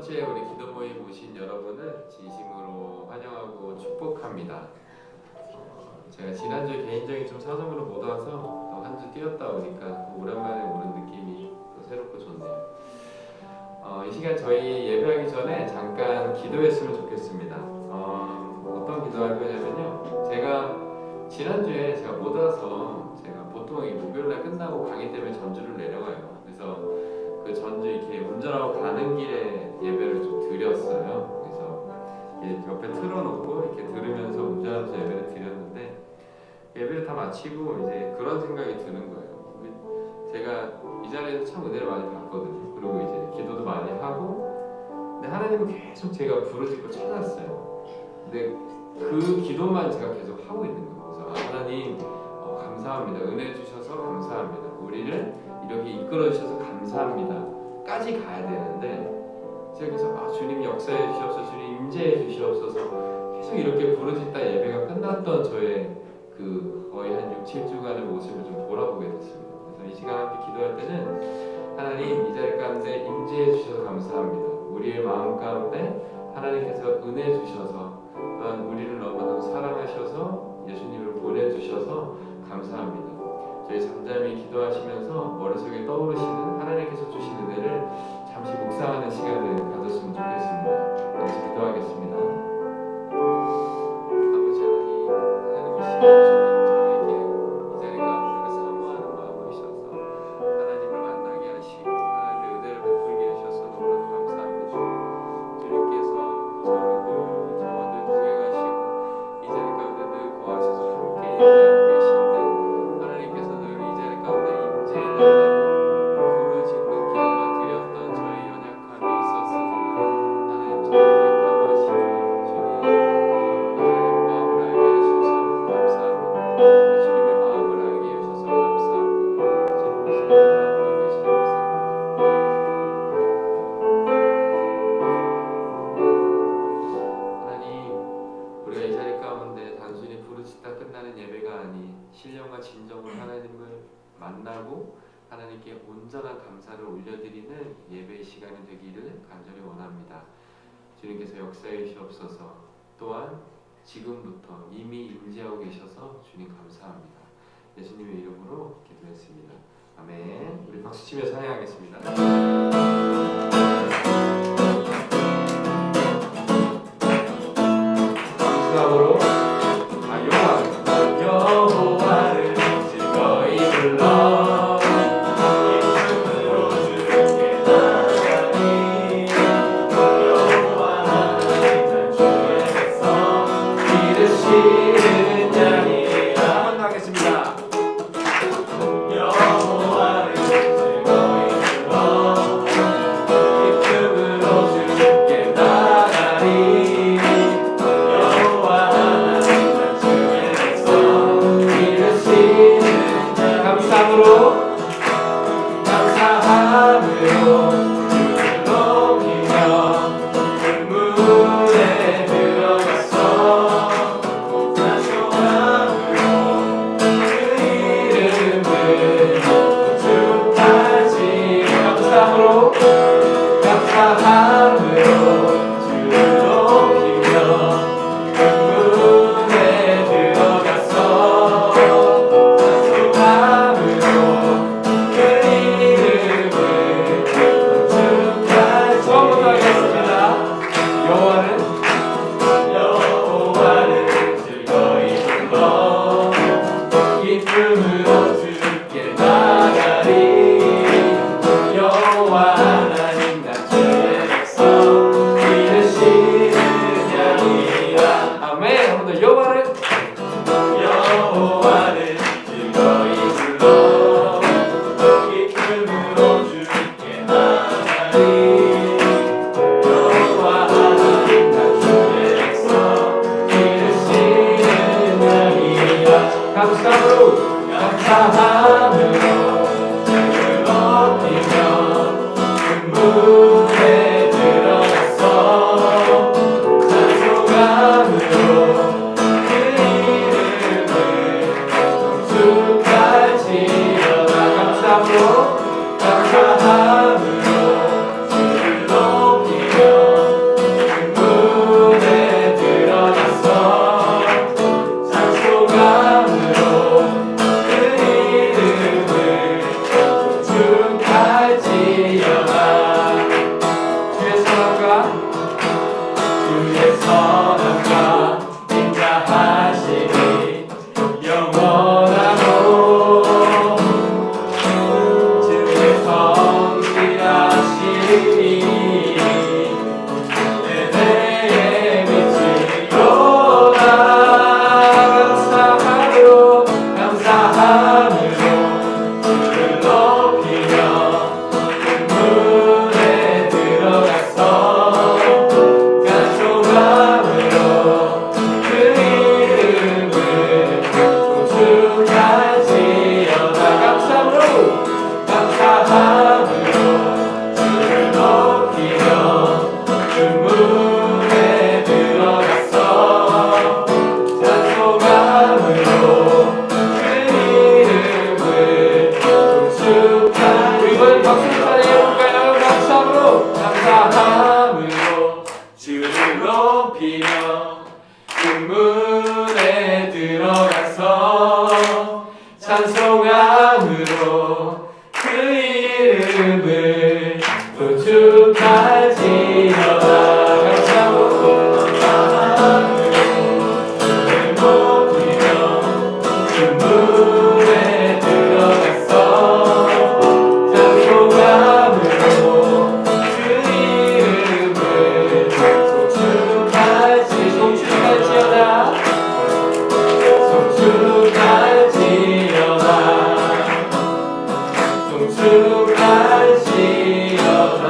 번째 우리 기도 모임 오신 여러분을 진심으로 환영하고 축복합니다. 제가 지난주에 개인적인 좀 사정으로 못 와서 또 한 주 뛰었다 오니까 또 오랜만에 오는 느낌이 또 새롭고 좋네요. 이 시간 저희 예배하기 전에 잠깐 기도했으면 좋겠습니다. 어떤 기도할 거냐면요. 제가 지난주에 제가 못 와서 제가 보통 목요일날 끝나고 강의 때문에 전주를 내려가요. 그래서 그 전주 이렇게 운전하고 가는 길에 예배를 좀 드렸어요. 그래서 옆에 틀어놓고 이렇게 들으면서 운전하면서 예배를 드렸는데 예배를 다 마치고 이제 그런 생각이 드는 거예요. 제가 이 자리에서 참 은혜를 많이 받거든요. 그리고 이제 기도도 많이 하고, 근데 하나님은 계속 제가 부르짖고 찾았어요. 근데 그 기도만 제가 계속 하고 있는 거예요. 그래서 하나님 감사합니다. 은혜 주셔서 감사합니다. 우리를 이렇게 이끌어 주셔서 감사합니다. 까지 가야 되는데 제가 계속 주님 역사해 주시옵소서, 주님 임재해 주시옵소서 계속 이렇게 부르짖다 예배가 끝났던 저의 그 거의 한 6, 7주간의 모습을 좀 돌아보게 됐습니다. 그래서 이 시간 함께 기도할 때는 하나님 이 자리 가운데 임재해 주셔서 감사합니다. 우리의 마음 가운데 하나님께서 은혜 주셔서 또한 우리를 너무나도 사랑하셔서 예수님을 보내주셔서 감사합니다. 저희 잠잠히 기도하시면서 머릿속에 떠오르시는 하나님께서 주신 은혜를 잠시 묵상하는 시간을 가졌으면 좋겠습니다. 같이 기도하겠습니다. 아버지 하나님, 하나님의 시간 주님 저에게 이 자리 가운데 사모하는 마음을 주셔서 하나님을 만나게 하시고 하나님의 은혜를 베풀게 하셔서 너무나도 감사합니다. 주님께서 저와 늘 동행하시고 이 자리 가운데 늘 거하셔서 함께 예배하고 계신데 하나님께서 늘 이 자리 가운데 임재해달라고 부르짖는 기도만 드렸던 저희 연약함이 있었으나 하나님 저를 기억하시고 주님 하나님 마음을 알게 해주셔서 감사합니다. 주님의 마음을 알게 해주셔서 감사합니다. 주님의 마음을 알게 해주셔서 감사합니다. 하나님, 우리가 이 자리 가운데 단순히 부르짖다 끝나는 예배가 아닌 신령과 진정으로 하나님을 만나고 하나님께 온전한 감사를 올려드리는 예배의 시간이 되기를 간절히 원합니다. 주님께서 역사해 주시옵소서. 또한 지금부터 이미 임재하고 계셔서 주님 감사합니다. 예수님의 이름으로 기도했습니다. 아멘. 우리 박수치며 찬양하겠습니다. 마지막으로 여호와를 즐거이 불러 이름으로 주께 나가니 여호와 하나님 주의 백성 기르시는 양이라. 한번 하겠습니다. 여호와를 즐거이 불러 이름으로 주께 나가니 감사함으로 주를 높이며 문에 들어가서 찬송함으로 그 이름을 축하지. 감사함으로 주를 높이며 문에 들어가서 찬송함으로 처음부터 하겠습니다. 여호와를 즐거이 불러 기쁨으로 주께 나가리. 여호와 하나님 나 주의 백성 기르시는 양이라. 아멘. 한번 더 여호와를 즐거이 불러 기쁨으로 주께 나가리. 감사함으로 주를 높이며 그 문에 들어가서 찬송함으로 그 이름을 축하지어다. 감사함으로 주를 높이며 소감으로 그 이름을 또 축하지어다. 같이 한번 물에 들어갔어. 자 소감으로 그 이름을 송축할지어다. 송축할지어다. 송축할지어다.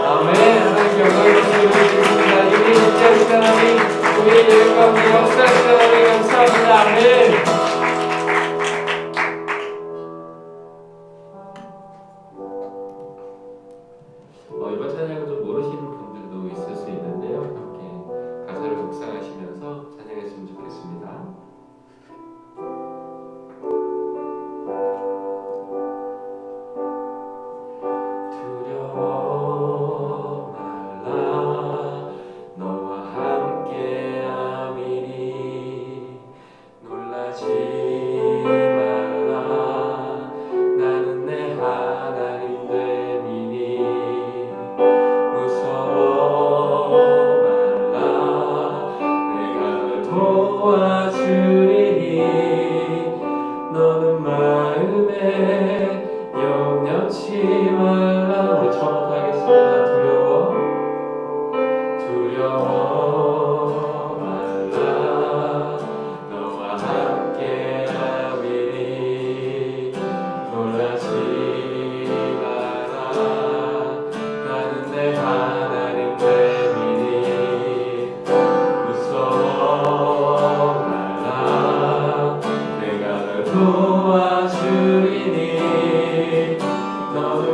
아멘. 하나님께 영광을 돌려드리겠습니다. 우리 함께하신 하나님, 우리의 예배 가운데 역사하신 하나님 감사합니다. 아멘. 이번 찬양을 좀 모르시는 분들도 있을 수 있는데요. 함께 가사를 묵상하시면서 찬양했으면 좋겠습니다. 두려워 말라 너와 함께함이니 놀라지 말라 나는 내 하나님 됨이니 무서워 말라 내가 널 도와주리니 너는 마음에 염려치 말라. 우리 처음부터 하겠습니다. 두려워 말라 너와 함께함이니 놀라지 마라 나는 내 하나님 됨이니 무서워 말라 내가 널 도와주리니 너는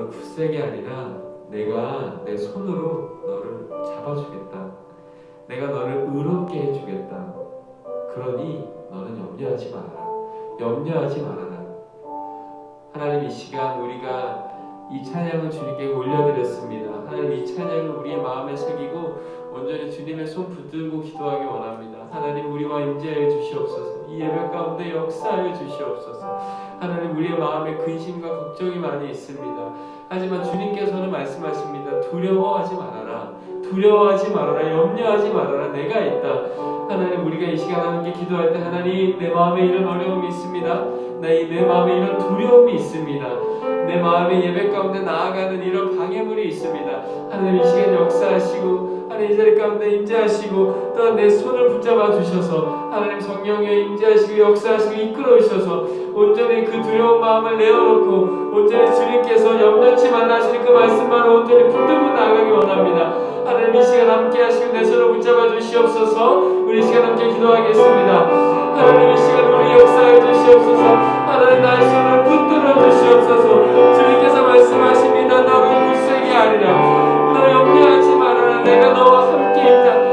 너를 굳세게 하리라. 내가 내 손으로 너를 잡아주겠다. 내가 너를 의롭게 해주겠다. 그러니 너는 염려하지 말아라. 염려하지 말아라. 하나님, 이 시간 우리가 이 찬양을 주님께 올려드렸습니다. 하나님, 이 찬양을 우리의 마음에 새기고 온전히 주님의 손 붙들고 기도하기 원합니다. 하나님, 우리와 임재하여 주시옵소서. 이 예배 가운데 역사하여 주시옵소서. 하나님, 우리의 마음에 근심과 걱정이 많이 있습니다. 하지만 주님께서는 말씀하십니다. 두려워하지 말아라. 두려워하지 말아라. 염려하지 말아라. 내가 있다. 하나님, 우리가 이 시간 함께 기도할 때 하나님, 내 마음에 이런 어려움이 있습니다. 내 마음에 이런 두려움이 있습니다. 내 마음의 예배 가운데 나아가는 이런 방해물이 있습니다. 하나님, 이 시간 역사하시고 하나님, 이 자리 가운데 임재하시고 또한 내 손을 붙잡아 주셔서 하나님, 성령에 임재하시고 역사하시고 이끌어 주셔서 온전히 그 두려운 마음을 내어놓고 온전히 주님께서 염려치 말라 하시는 그 말씀만을 온전히 붙들고 나아가기 원합니다. 하나님, 이 시간 함께 하시고 내 손을 붙잡아 주시옵소서. 우리 이 시간 함께 기도하겠습니다. 하나님, 이 시간 우리 역사해 주시옵소서. 하나님, 나의 손을 붙들어 주시옵소서. 주님께서 말씀하십니다. 너를 굳세게 하리라. 너 염려하지 말아라. 내가 너와 함께 있다.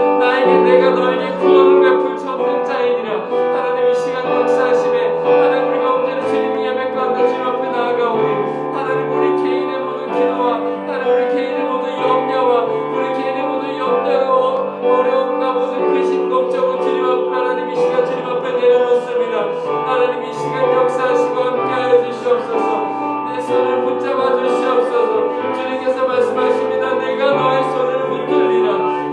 내가 너에게 구원을 베풀 전능자이니라. 하나님, 이 시간 역사하심에 하나님, 우리가 온전히 주님 예배 가운데 주님 앞에 나아가오니 하나님, 우리 개인의 모든 기도와 하나님, 우리 개인의 모든 염려와 우리 개인의 모든 염려와 어려움과 모든 근심 걱정을 주님 앞에 하나님, 이 시간 주님 앞에 내려놓습니다. 하나님, 이 시간 역사하시고 함께하여 주시옵소서. 내 손을 붙잡아 주시옵소서. 주님께서 말씀하십니다. 내가 너의 손을 붙들리라.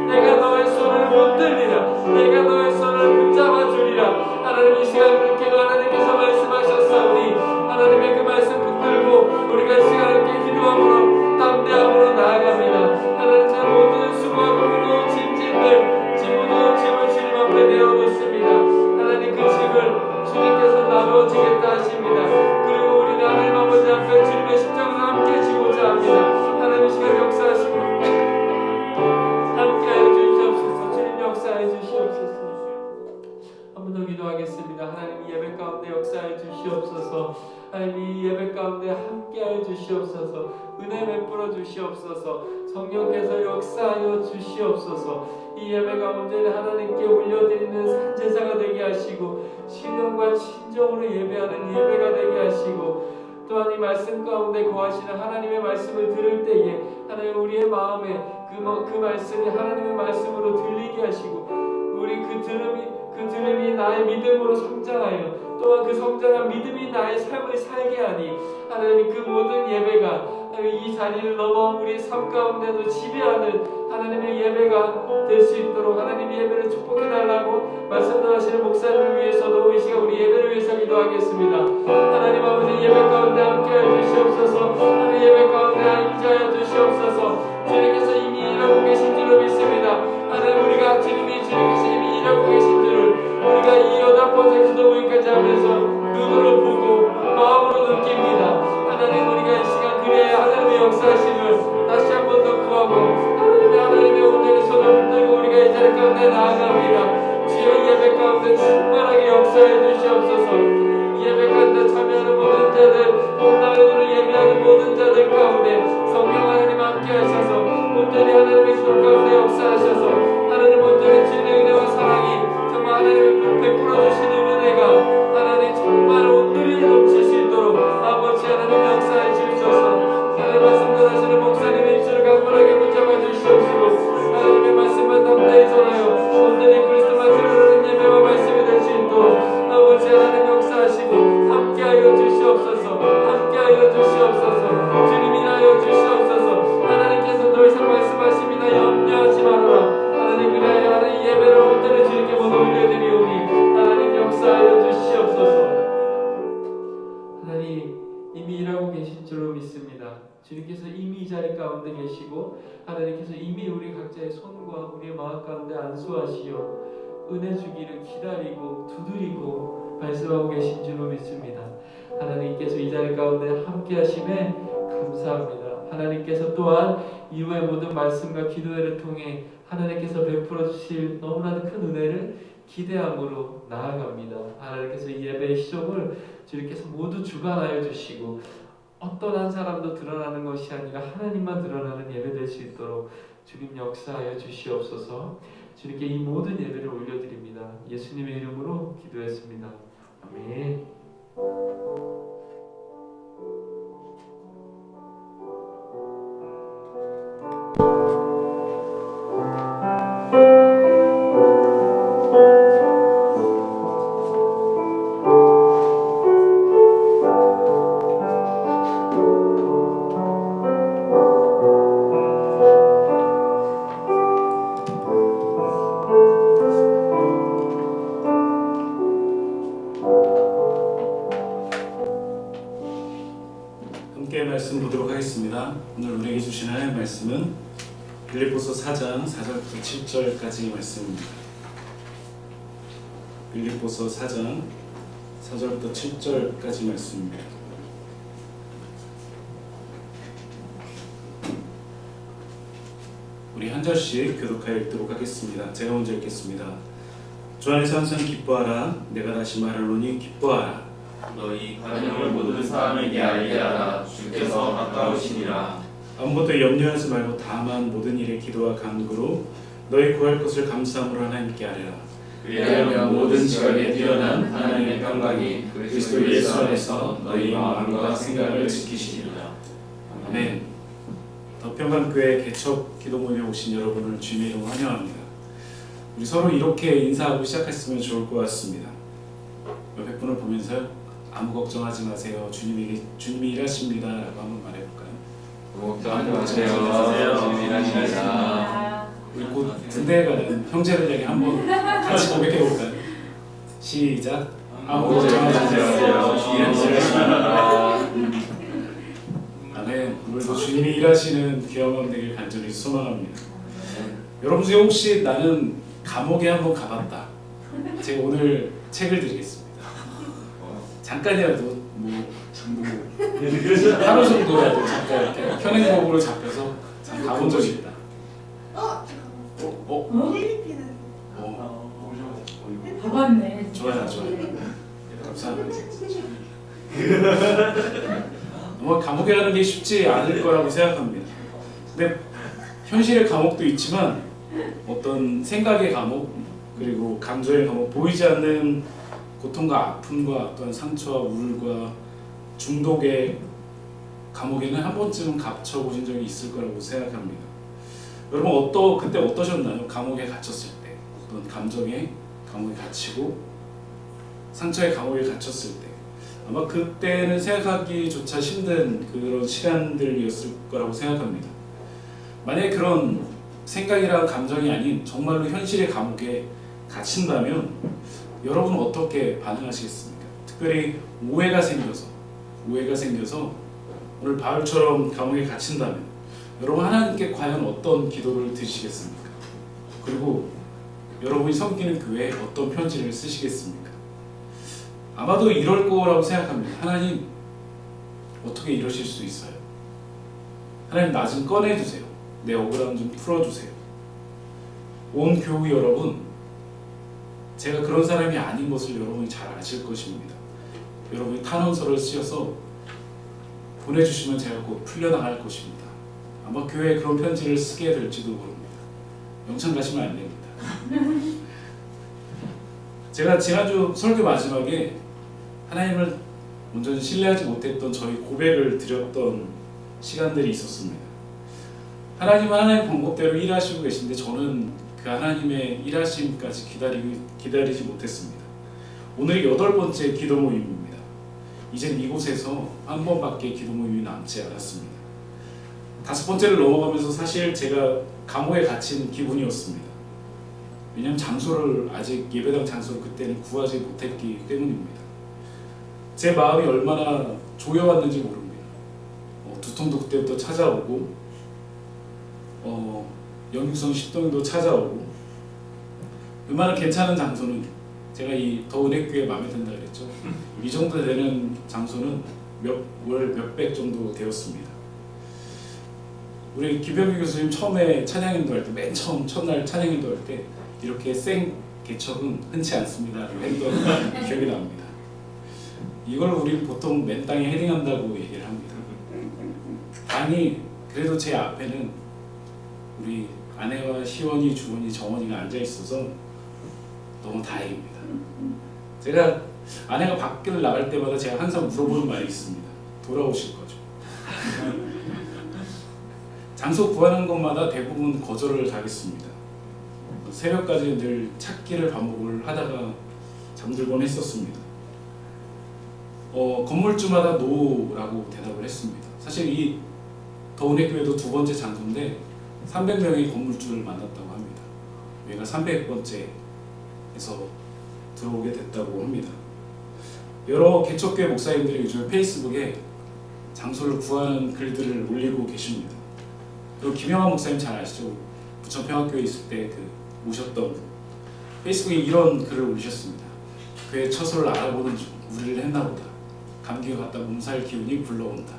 내가 너의 손을 붙들리라. 내가 너의 손을 붙잡아 주리라. 하나님, 이 시간 그렇게도 하나님께서 말씀하셨사오니 하나님의 그 말씀 붙들고 우리가 이 시간 함께 기도함으로 담대함으로 나아갑니다. 하나님, 내 모든 수고하고 무거운 짐을 주님 앞에 내어놓습니다. 하나님, 그 짐을 주님께서 나누어지겠다 하십니다. 그리고 우리는 하나님 아버지 앞에 주님의 십자가를 함께 지고자 합니다. 하나님, 이 시간 역사하시고 함께하여 주시옵소서. 주님 역사해 주시옵소서. 한 번 더 기도하겠습니다. 하나님, 이 예배 가운데 역사해 주시옵소서. 하나님, 이 예배 가운데 함께하여 주시옵소서. 은혜 베풀어 주시옵소서. 성령께서 역사하여 주시옵소서. 이 예배가 온전히 하나님께 올려드리는 산제사가 되게 하시고 신령과 친정으로 예배하는 예배가 되게 하시고 또한 이 말씀 가운데 거하시는 하나님의 말씀을 들을 때에 하나님, 우리의 마음에 그 말씀이 하나님의 말씀으로 들리게 하시고 우리 그 들음이 나의 믿음으로 성장하여 또한 그 성장한 믿음이 나의 삶을 살게 하니 하나님, 그 모든 예배가 이 자리를 넘어 우리의 삶 가운데도 지배하는 하나님의 예배가 될 수 있도록 하나님의 예배를 축복해 달라고 말씀하시는 목사님을 위해서도 이 시간 우리 예배를 위해서 기도하겠습니다. 하나님 아버지, 예배 가운데 함께하여 주시옵소서. 하나님, 예배 가운데 임재하여 주시옵소서. 주님께서 이미 일하고 계신 줄을 믿습니다. 하나님, 우리가 주님께서 이미 일하고 계신 줄을 우리가 이 8번째 기도 모임까지 하면서 눈으로 보고 마음으로 느낍니다. 하나님, 우리가 이 시간 그래야 하나님의 역사하심을 다시 한 번 더 구하고 하나님의 온전히 손을 붙들고 우리가 이 자리 가운데 나아갑니다. 주여, 예배 가운데 충만하게 역사해 주시옵소서. 예배 가운데 참여하는 모든 자들, 오늘 예배하는 모든 자들 가운데 성령 하나님 함께 하셔서 온전히 하나님의 손 가운데 역사하셔서 하나님, 온전히 주님의 은혜와 사랑이 정말 하나님의 베풀어 주시는 은혜가 하나님 정말 온누리 넘칠 수 있도록 아버지 하나님 역사해 주셔서 하나님 말씀 전하시는 목사님의 입술을 강건하게 붙잡아 주시옵시고 하나님의 말씀만 담대히 전하여 온전히 그리스도 말씀으로 예배와 말씀이 될 수 있도록 아버지 하나님 역사하시고 함께하여 주시옵소서. 함께하여 주시옵소서. 주님 일하여 주시옵소서. 하나님께서 더 이상 말씀하십니다. 염려하지 말아라. 하나님, 그래야 하나님 예배를 온전히 주님께 모두 올려드리오니 하나님 역사하여 주시옵소서. 하나님, 이미 일하고 계신 줄로 믿습니다. 주님께서 이미 이 자리 가운데 계시고 하나님께서 이미 우리 각자의 손과 우리의 마음 가운데 안수하시어 은혜 주기를 기다리고 두드리고 말씀하고 계신 줄로 믿습니다. 하나님께서 이 자리 가운데 함께 하심에 감사합니다. 하나님께서 또한 이후의 모든 말씀과 기도회를 통해 하나님께서 베풀어 주실 너무나도 큰 은혜를 기대함으로 나아갑니다. 하나님께서 이 예배의 시종을 주님께서 모두 주관하여 주시고 어떤 한 사람도 드러나는 것이 아니라 하나님만 드러나는 예배 될 수 있도록 주님 역사하여 주시옵소서. 주님께 이 모든 예배를 올려드립니다. 예수님의 이름으로 기도했습니다. 아멘. 함께 말씀 보도록 하겠습니다. 오늘 우리에게 주신 하나님의 말씀은 빌립보서 4장 4절부터 7절까지 말씀입니다. 빌립보서 4장 4절부터 7절까지 말씀입니다. 우리 한 절씩 교독하여 읽도록 하겠습니다. 제가 먼저 읽겠습니다. 주 안에서 항상 기뻐하라. 내가 다시 말하노니 기뻐하라. 너희 관용을 모든 사람에게 알게 하라. 주께서 가까우시니라. 아무것도 염려하지 말고 다만 모든 일에 기도와 간구로 너희 구할 것을 감사함으로 하나님께 아뢰라. 왜냐하면 모든 지각에 뛰어난 하나님의 평강이 그리스도 예수 안에서 너희 마음과 생각을 지키시리라. 아멘. 더평강교회 개척 기도 모임에 오신 여러분을 주님의 이름으로 환영합니다. 우리 서로 이렇게 인사하고 시작했으면 좋을 것 같습니다. 옆에 분을 보면서 아무 걱정하지 마세요. 주님이 일하십니다. 라고 한번 말해볼까요? 걱정하지 마세요. 주님이 일하십니다. 우리 곧 군대에 가는 형제들에게 한번 같이 고백해볼까요? 시작. 아무 걱정하지 마세요. 주님이 일하십니다. 아멘. 오늘도 주님이 일하시는 귀한 마음 되길 간절히 소망합니다. 여러분 중에 혹시 나는 감옥에 한번 가봤다. 제가 오늘 책을 드리겠습니다. 잠깐이라도 하루 정도라도 잠깐 이렇게 현행법으로 잡혀서 가본 적이 있다. 필리핀은 가봤네. 좋아요. 감사합니다. 감옥에 가는 게 쉽지 않을 거라고 생각합니다. 근데 현실의 감옥도 있지만 어떤 생각의 감옥 그리고 감정의 감옥, 보이지 않는 고통과 아픔과 어떤 상처와 우울과 중독의 감옥에는 한 번쯤은 갇혀보신 적이 있을 거라고 생각합니다. 여러분 그때 어떠셨나요? 감옥에 갇혔을 때 어떤 감정의 감옥에 갇히고 상처의 감옥에 갇혔을 때 아마 그때는 생각하기조차 힘든 그런 시간들이었을 거라고 생각합니다. 만약에 그런 생각이랑 감정이 아닌 정말로 현실의 감옥에 갇힌다면 여러분은 어떻게 반응하시겠습니까? 특별히 오해가 생겨서 오늘 바울처럼 감옥에 갇힌다면 여러분 하나님께 과연 어떤 기도를 드시겠습니까? 그리고 여러분이 섬기는 교회에 어떤 편지를 쓰시겠습니까? 아마도 이럴 거라고 생각합니다. 하나님 어떻게 이러실 수 있어요? 하나님 나 좀 꺼내주세요. 내 억울함 좀 풀어주세요. 온 교우 여러분, 제가 그런 사람이 아닌 것을 여러분이 잘 아실 것입니다. 여러분이 탄원서를 쓰셔서 보내주시면 제가 곧 풀려나갈 것입니다. 아마 교회에 그런 편지를 쓰게 될지도 모릅니다. 영창 가시면 안 됩니다. 제가 지난주 설교 마지막에 하나님을 온전히 신뢰하지 못했던 저희 고백을 드렸던 시간들이 있었습니다. 하나님은 하나님의 방법대로 일하시고 계신데 저는 그 하나님의 일하심까지 기다리지 못했습니다. 오늘이 8번째 기도 모임입니다. 이젠 이곳에서 한 번밖에 기도 모임이 남지 않았습니다. 5번째를 넘어가면서 사실 제가 감옥에 갇힌 기분이었습니다. 왜냐하면 장소를 아직 예배당 장소를 그때는 구하지 못했기 때문입니다. 제 마음이 얼마나 조여왔는지 모릅니다. 두통도 그때부터 찾아오고 영육성 십동도 찾아오고 웬만한 괜찮은 장소는 제가 이 더은혜교회 마음에 든다 그랬죠. 이 정도 되는 장소는 몇백 정도 되었습니다. 우리 김병규 교수님 처음에 찬양인도 할 때, 맨 처음 첫날 찬양인도 할 때 이렇게 생 개척은 흔치 않습니다. 했던 기억이 납니다. 이걸 우리 보통 맨 땅에 헤딩한다고 얘기를 합니다. 다행히 그래도 제 앞에는 우리 아내와 시원이, 주원이, 정원이가 앉아 있어서 너무 다행입니다. 제가 아내가 밖을 나갈 때마다 제가 항상 물어보는 말이 있습니다. 돌아오실 거죠? 장소 구하는 것마다 대부분 거절을 당했습니다. 새벽까지 늘 찾기를 반복을 하다가 잠들곤 했었습니다. 건물주마다 노라고 대답을 했습니다. 사실 이 더운의 교회도 두 번째 장소인데 300명의 건물주를 만났다고 합니다. 여기가 300번째에서 들어오게 됐다고 합니다. 여러 개척교회 목사님들이 요즘 페이스북에 장소를 구하는 글들을 올리고 계십니다. 그리고 김영환 목사님 잘 아시죠? 부천평화교회 있을 때 모셨던 페이스북에 이런 글을 올리셨습니다. 교회 처소를 알아보는 중 우리를 했나보다. 감기가 갔다 몸살 기운이 불러온다.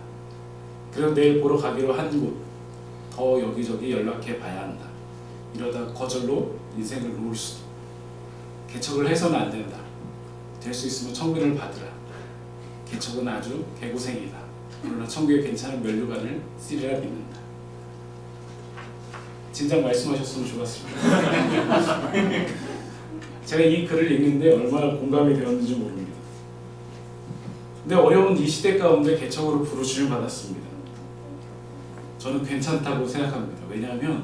그래서 내일 보러 가기로 한 곳 더 여기저기 연락해 봐야 한다. 이러다 거절로 인생을 놓을 수도. 개척을 해서는 안 된다. 될 수 있으면 청문을 받으라. 개척은 아주 개고생이다. 그러나 천국에 괜찮은 면류관을 쓰리라 믿는다. 진작 말씀하셨으면 좋았습니다. 제가 이 글을 읽는데 얼마나 공감이 되었는지 모릅니다. 근데 어려운 이 시대 가운데 개척으로 부르심을 받았습니다. 저는 괜찮다고 생각합니다. 왜냐하면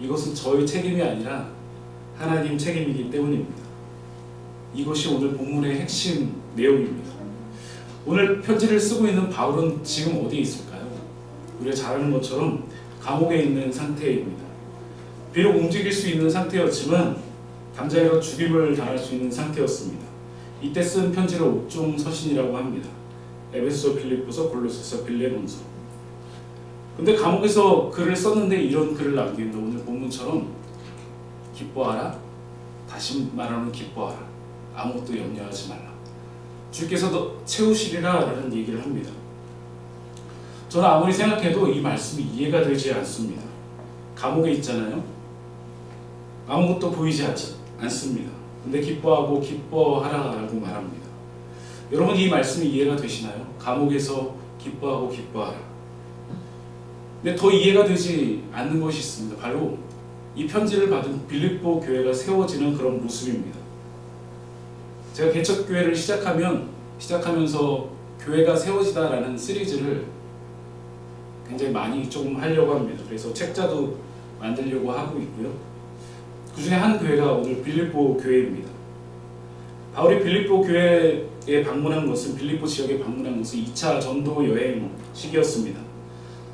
이것은 저의 책임이 아니라 하나님 책임이기 때문입니다. 이것이 오늘 본문의 핵심 내용입니다. 오늘 편지를 쓰고 있는 바울은 지금 어디에 있을까요? 우리가 잘 아는 것처럼 감옥에 있는 상태입니다. 비록 움직일 수 있는 상태였지만 당장이라도 죽임을 당할 수 있는 상태였습니다. 이때 쓴 편지를 옥중 서신이라고 합니다. 에베소서, 빌립보서, 골로새서, 빌레몬서. 근데 감옥에서 글을 썼는데 이런 글을 남깁니다. 오늘 본문처럼 기뻐하라. 다시 말하면 기뻐하라. 아무것도 염려하지 말라. 주께서 너 채우시리라 라는 얘기를 합니다. 저는 아무리 생각해도 이 말씀이 이해가 되지 않습니다. 감옥에 있잖아요. 아무것도 보이지 않습니다. 근데 기뻐하고 기뻐하라 라고 말합니다. 여러분 이 말씀이 이해가 되시나요? 감옥에서 기뻐하고 기뻐하라. 근데 더 이해가 되지 않는 것이 있습니다. 바로 이 편지를 받은 빌립보 교회가 세워지는 그런 모습입니다. 제가 개척교회를 시작하면서 교회가 세워지다라는 시리즈를 굉장히 많이 조금 하려고 합니다. 그래서 책자도 만들려고 하고 있고요. 그 중에 한 교회가 오늘 빌립보 교회입니다. 바울이 빌립보 교회에 방문한 것은 빌립보 지역에 방문한 것은 2차 전도 여행 시기였습니다.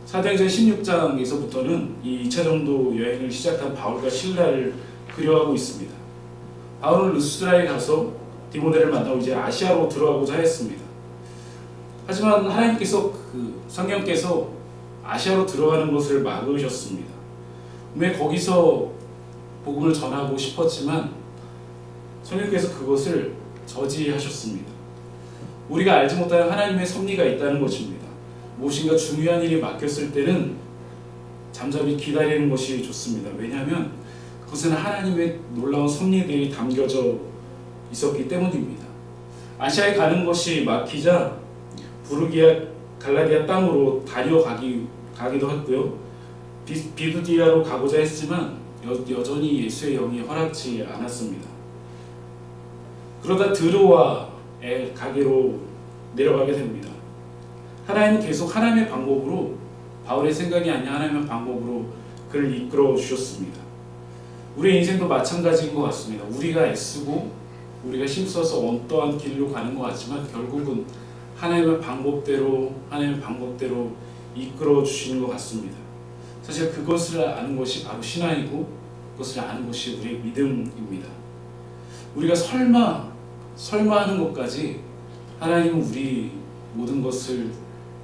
사도행전 16장에서부터는 이 2차 전도 여행을 시작한 바울과 실라를 그려하고 있습니다. 바울은 루스드라에 가서 디모데를 만나고 이제 아시아로 들어가고자 했습니다. 하지만 하나님께서 성령께서 아시아로 들어가는 것을 막으셨습니다. 왜 거기서 복음을 전하고 싶었지만 성령께서 그것을 저지하셨습니다. 우리가 알지 못하는 하나님의 섭리가 있다는 것입니다. 무엇인가 중요한 일이 맡겼을 때는 잠잠히 기다리는 것이 좋습니다. 왜냐하면 그것은 하나님의 놀라운 섭리들이 담겨져 있었기 때문입니다. 아시아에 가는 것이 막히자 부르기아, 갈라디아 땅으로 다녀가기도 했고요. 비두디아로 가고자 했지만 여전히 예수의 영이 허락지 않았습니다. 그러다 드로아에 가기로 내려가게 됩니다. 하나님은 계속 하나님의 방법으로, 바울의 생각이 아니라 하나님의 방법으로 그를 이끌어 주셨습니다. 우리의 인생도 마찬가지인 것 같습니다. 우리가 애쓰고 우리가 힘써서 어떠한 길로 가는 것 같지만 결국은 하나님의 방법대로 이끌어 주시는 것 같습니다. 사실 그것을 아는 것이 바로 신앙이고 그것을 아는 것이 우리의 믿음입니다. 우리가 설마 하는 것까지 하나님은 우리 모든 것을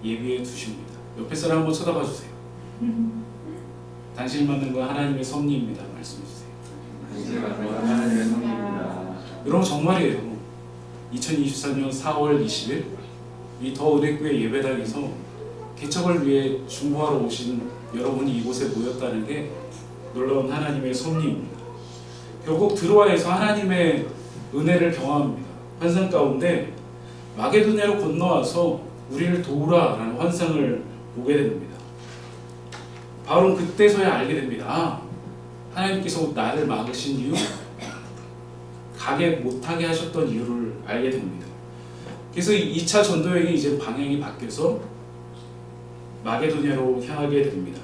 예비해 두십니다. 옆에 사람 한번 쳐다봐 주세요. 당신을 만든 건 하나님의 섭리입니다. 말씀해 주세요. 당신을 만든 건 하나님의 섭리입니다. 여러분 정말이에요. 2024년 4월 20일 이 더 은혜교회 예배당에서 개척을 위해 중보하러 오신 여러분이 이곳에 모였다는 게 놀라운 하나님의 섭리입니다. 결국 드로아에서 하나님의 은혜를 경험합니다. 환상 가운데 마게도냐로 건너와서 우리를 도우라라는 환상을 오게 됩니다. 바울은 그때서야 알게 됩니다. 아, 하나님께서 나를 막으신 이유, 가게 못하게 하셨던 이유를 알게 됩니다. 그래서 2차 전도여행이 이제 방향이 바뀌어서 마게도냐로 향하게 됩니다.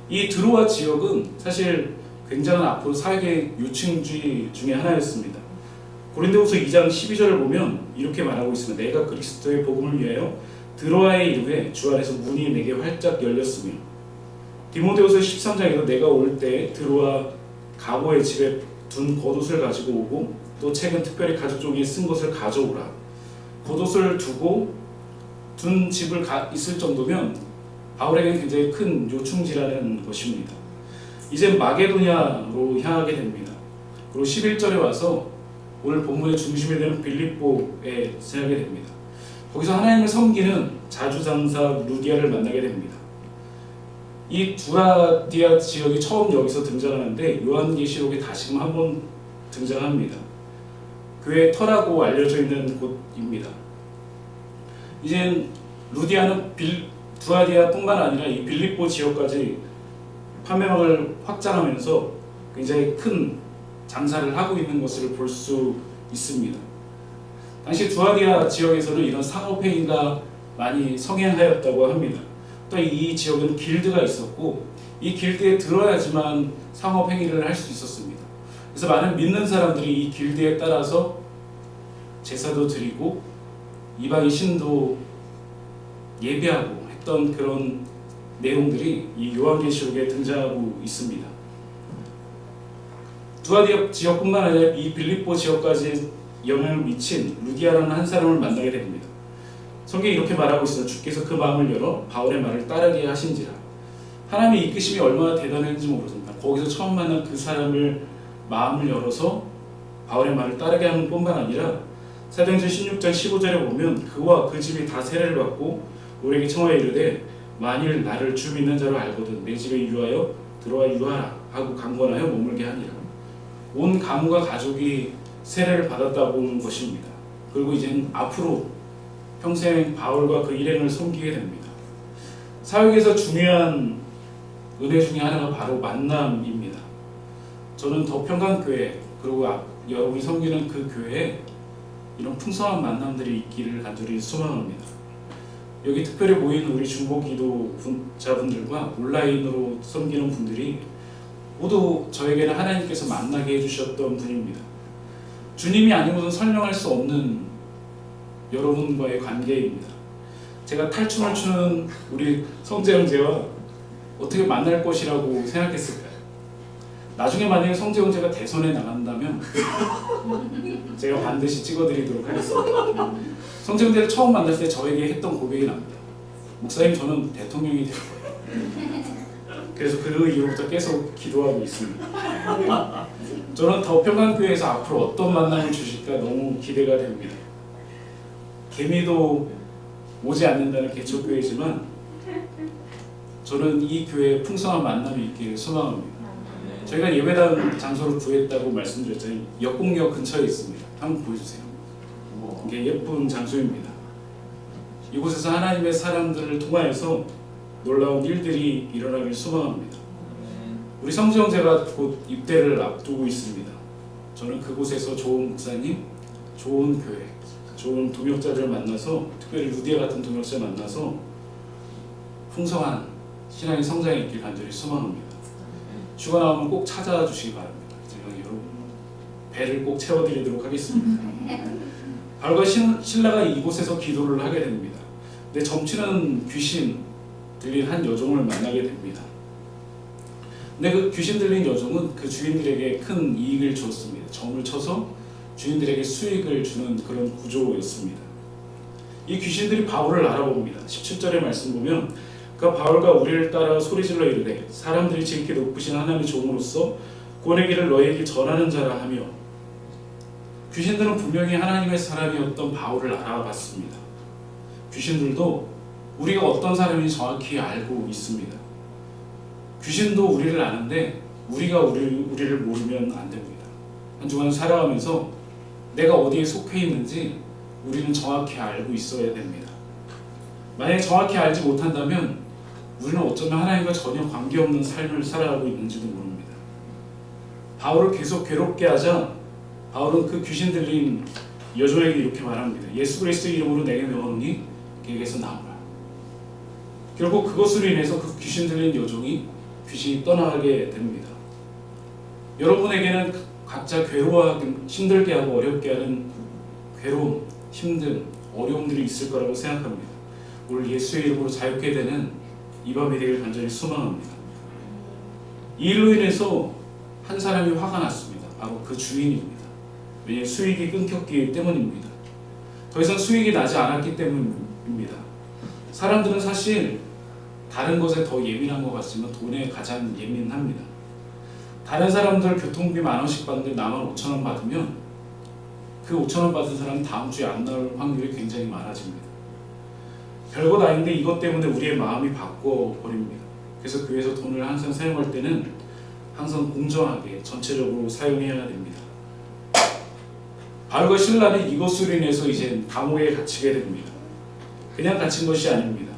이 드로아 지역은 사실 굉장한 앞으로 사회계 요충지 중에 하나였습니다. 고린도후서 2장 12절을 보면 이렇게 말하고 있습니다. 내가 그리스도의 복음을 위하여 드로아에 이르되 주 안에서 문이 내게 활짝 열렸으며, 디모데후서 13장에도 내가 올 때 드로아 가보의 집에 둔 겉옷을 가지고 오고 또 책은 특별히 가죽 종이에 쓴 것을 가져오라. 겉옷을 두고 둔 집을 있을 정도면 바울에게는 굉장히 큰 요충지라는 것입니다. 이제 마게도냐로 향하게 됩니다. 그리고 11절에 와서 오늘 본문의 중심이 되는 빌립보에 지나게 됩니다. 거기서 하나님을 섬기는 자주장사 루디아를 만나게 됩니다. 이 두라디아 지역이 처음 여기서 등장하는데 요한계시록에 다시금 한번 등장합니다. 그의 터라고 알려져 있는 곳입니다. 이제 루디아는 두라디아뿐만 아니라 이 빌립보 지역까지 판매망을 확장하면서 굉장히 큰 장사를 하고 있는 것을 볼 수 있습니다. 당시 두라디아 지역에서는 이런 상업행위가 많이 성행하였다고 합니다. 또 이 지역은 길드가 있었고 이 길드에 들어야지만 상업행위를 할 수 있었습니다. 그래서 많은 믿는 사람들이 이 길드에 따라서 제사도 드리고 이방인 신도 예배하고 했던 그런 내용들이 이 요한계시록에 등장하고 있습니다. 두라디아 지역뿐만 아니라 이 빌립보 지역까지 영향을 미친 루디아라는 한 사람을 만나게 됩니다. 성경이 이렇게 말하고 있습니다. 주께서 그 마음을 열어 바울의 말을 따르게 하신지라. 하나님의 이끄심이 얼마나 대단했는지 모릅니다. 거기서 처음 만난 그 사람을 마음을 열어서 바울의 말을 따르게 하는 뿐만 아니라 사도행전 16장 15절에 보면 그와 그 집이 다 세례를 받고 우리에게 청하여 이르되 만일 나를 주 믿는 자로 알거든 내 집에 유하여 들어와 유하라 하고 강권하여 머물게 하니라. 온 가문과 가족이 세례를 받았다고 하는 것입니다. 그리고 이제는 앞으로 평생 바울과 그 일행을 섬기게 됩니다. 사역에서 중요한 은혜 중에 하나가 바로 만남입니다. 저는 더 평강교회 그리고 여러분이 섬기는 그 교회에 이런 풍성한 만남들이 있기를 간절히 소망합니다. 여기 특별히 모인 우리 중보기도자분들과 온라인으로 섬기는 분들이 모두 저에게는 하나님께서 만나게 해주셨던 분입니다. 주님이 아니고는 설명할 수 없는 여러분과의 관계입니다. 제가 탈춤을 추는 우리 성재 형제와 어떻게 만날 것이라고 생각했을까요? 나중에 만약에 성재 형제가 대선에 나간다면 제가 반드시 찍어드리도록 하겠습니다. 성재 형제를 처음 만났을 때 저에게 했던 고백이 납니다. 목사님, 저는 대통령이 될 거예요. 그래서 그 이후부터 계속 기도하고 있습니다. 저는 더 평강교회에서 앞으로 어떤 만남을 주실까 너무 기대가 됩니다. 개미도 오지 않는다는 개척교회지만 저는 이 교회에 풍성한 만남이 있기를 소망합니다. 저희가 예배당 장소를 구했다고 말씀드렸잖아요. 역공역 근처에 있습니다. 한번 보여주세요. 이게 예쁜 장소입니다. 이곳에서 하나님의 사람들을 통하여서 놀라운 일들이 일어나길 소망합니다. 우리 성재 형제가 곧 입대를 앞두고 있습니다. 저는 그곳에서 좋은 목사님, 좋은 교회, 좋은 동역자들을 만나서 특별히 루디아 같은 동역자 만나서 풍성한 신앙의 성장이 있길 간절히 소망합니다. 휴가 나오면 꼭 찾아주시기 바랍니다. 제가 여러분 배를 꼭 채워드리도록 하겠습니다. 바울과 실라가 이곳에서 기도를 하게 됩니다. 근데 점치는 귀신 들린 한 여종을 만나게 됩니다. 근데 그 귀신 들린 여종은 그 주인들에게 큰 이익을 주었습니다. 점을 쳐서 주인들에게 수익을 주는 그런 구조였습니다. 이 귀신들이 바울을 알아봅니다. 17절의 말씀 보면 그 바울과 우리를 따라 소리질러 이르되 사람들이 지극히 높으신 하나님의 종으로서 구원의 길을 너희에게 전하는 자라 하며, 귀신들은 분명히 하나님의 사람이었던 바울을 알아봤습니다. 귀신들도 우리가 어떤 사람인지 정확히 알고 있습니다. 귀신도 우리를 아는데 우리가 우리를 모르면 안 됩니다. 한 주간 살아가면서 내가 어디에 속해 있는지 우리는 정확히 알고 있어야 됩니다. 만약에 정확히 알지 못한다면 우리는 어쩌면 하나님과 전혀 관계없는 삶을 살아가고 있는지도 모릅니다. 바울을 계속 괴롭게 하자 바울은 그 귀신 들린 여종에게 이렇게 말합니다. 예수 그리스도의 이름으로 내게 명하노니 그에게서 나오라. 결국 그것으로 인해서 그 귀신 들린 여종이 귀신이 떠나게 됩니다. 여러분에게는 각자 괴로워하기, 힘들게 하고 어렵게 하는 괴로움, 힘든 어려움들이 있을 거라고 생각합니다. 오늘 예수의 이름으로 자유케 되는 이 밤이 되길 간절히 소망합니다. 이 일로 인해서 한 사람이 화가 났습니다. 바로 그 주인입니다. 왜냐하면 수익이 끊겼기 때문입니다. 더 이상 수익이 나지 않았기 때문입니다. 사람들은 사실 다른 것에 더 예민한 것 같지만 돈에 가장 예민합니다. 다른 사람들 교통비 10,000원씩 받는데 나만 5,000원 받으면 그 5,000원 받은 사람은 다음 주에 안 나올 확률이 굉장히 많아집니다. 별것 아닌데 이것 때문에 우리의 마음이 바꿔버립니다. 그래서 교회에서 돈을 항상 사용할 때는 항상 공정하게 전체적으로 사용해야 됩니다. 바울과 실라는 이것으로 인해서 이제 감옥에 갇히게 됩니다. 그냥 갇힌 것이 아닙니다.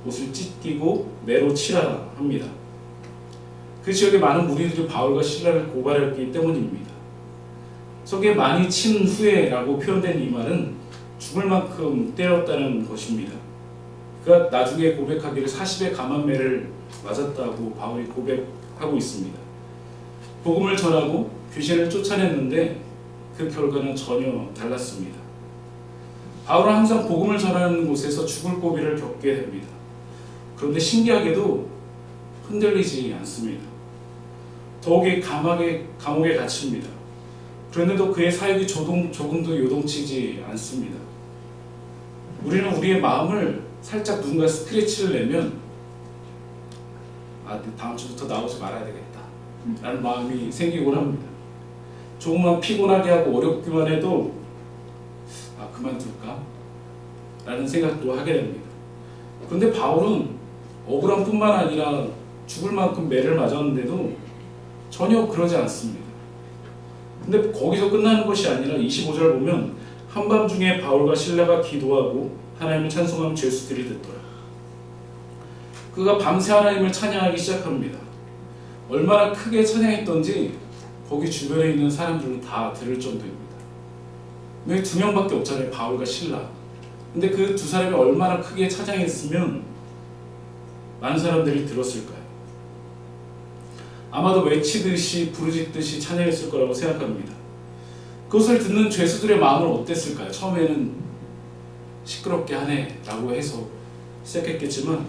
옷을 찢기고 매로 치라 합니다. 그 지역에 많은 무리들이 바울과 실라를 고발했기 때문입니다. 성경에 많이 친 후에라고 표현된 이 말은 죽을 만큼 때렸다는 것입니다. 그가 나중에 고백하기를 40의 감한매를 맞았다고 바울이 고백하고 있습니다. 복음을 전하고 귀신을 쫓아냈는데 그 결과는 전혀 달랐습니다. 바울은 항상 복음을 전하는 곳에서 죽을 고비를 겪게 됩니다. 그런데 신기하게도 흔들리지 않습니다. 더욱이 감옥에 갇힙니다. 그런데도 그의 사역이 조금도 요동치지 않습니다. 우리는 우리의 마음을 살짝 누군가 스크래치를 내면 다음 주부터 나오지 말아야 되겠다 라는 마음이 생기곤 합니다. 조금만 피곤하게 하고 어렵기만 해도 그만둘까? 라는 생각도 하게 됩니다. 그런데 바울은 억울함 뿐만 아니라 죽을 만큼 매를 맞았는데도 전혀 그러지 않습니다. 근데 거기서 끝나는 것이 아니라 25절 보면 한밤중에 바울과 실라가 기도하고 하나님을 찬송하면 죄수들이 듣더라. 그가 밤새 하나님을 찬양하기 시작합니다. 얼마나 크게 찬양했던지 거기 주변에 있는 사람들은 다 들을 정도입니다. 왜 2명밖에 없잖아요. 바울과 실라. 근데 그 두 사람이 얼마나 크게 찬양했으면 많은 사람들이 들었을까요? 아마도 외치듯이 부르짖듯이 찬양했을 거라고 생각합니다. 그것을 듣는 죄수들의 마음은 어땠을까요? 처음에는 시끄럽게 하네 라고 해서 시작했겠지만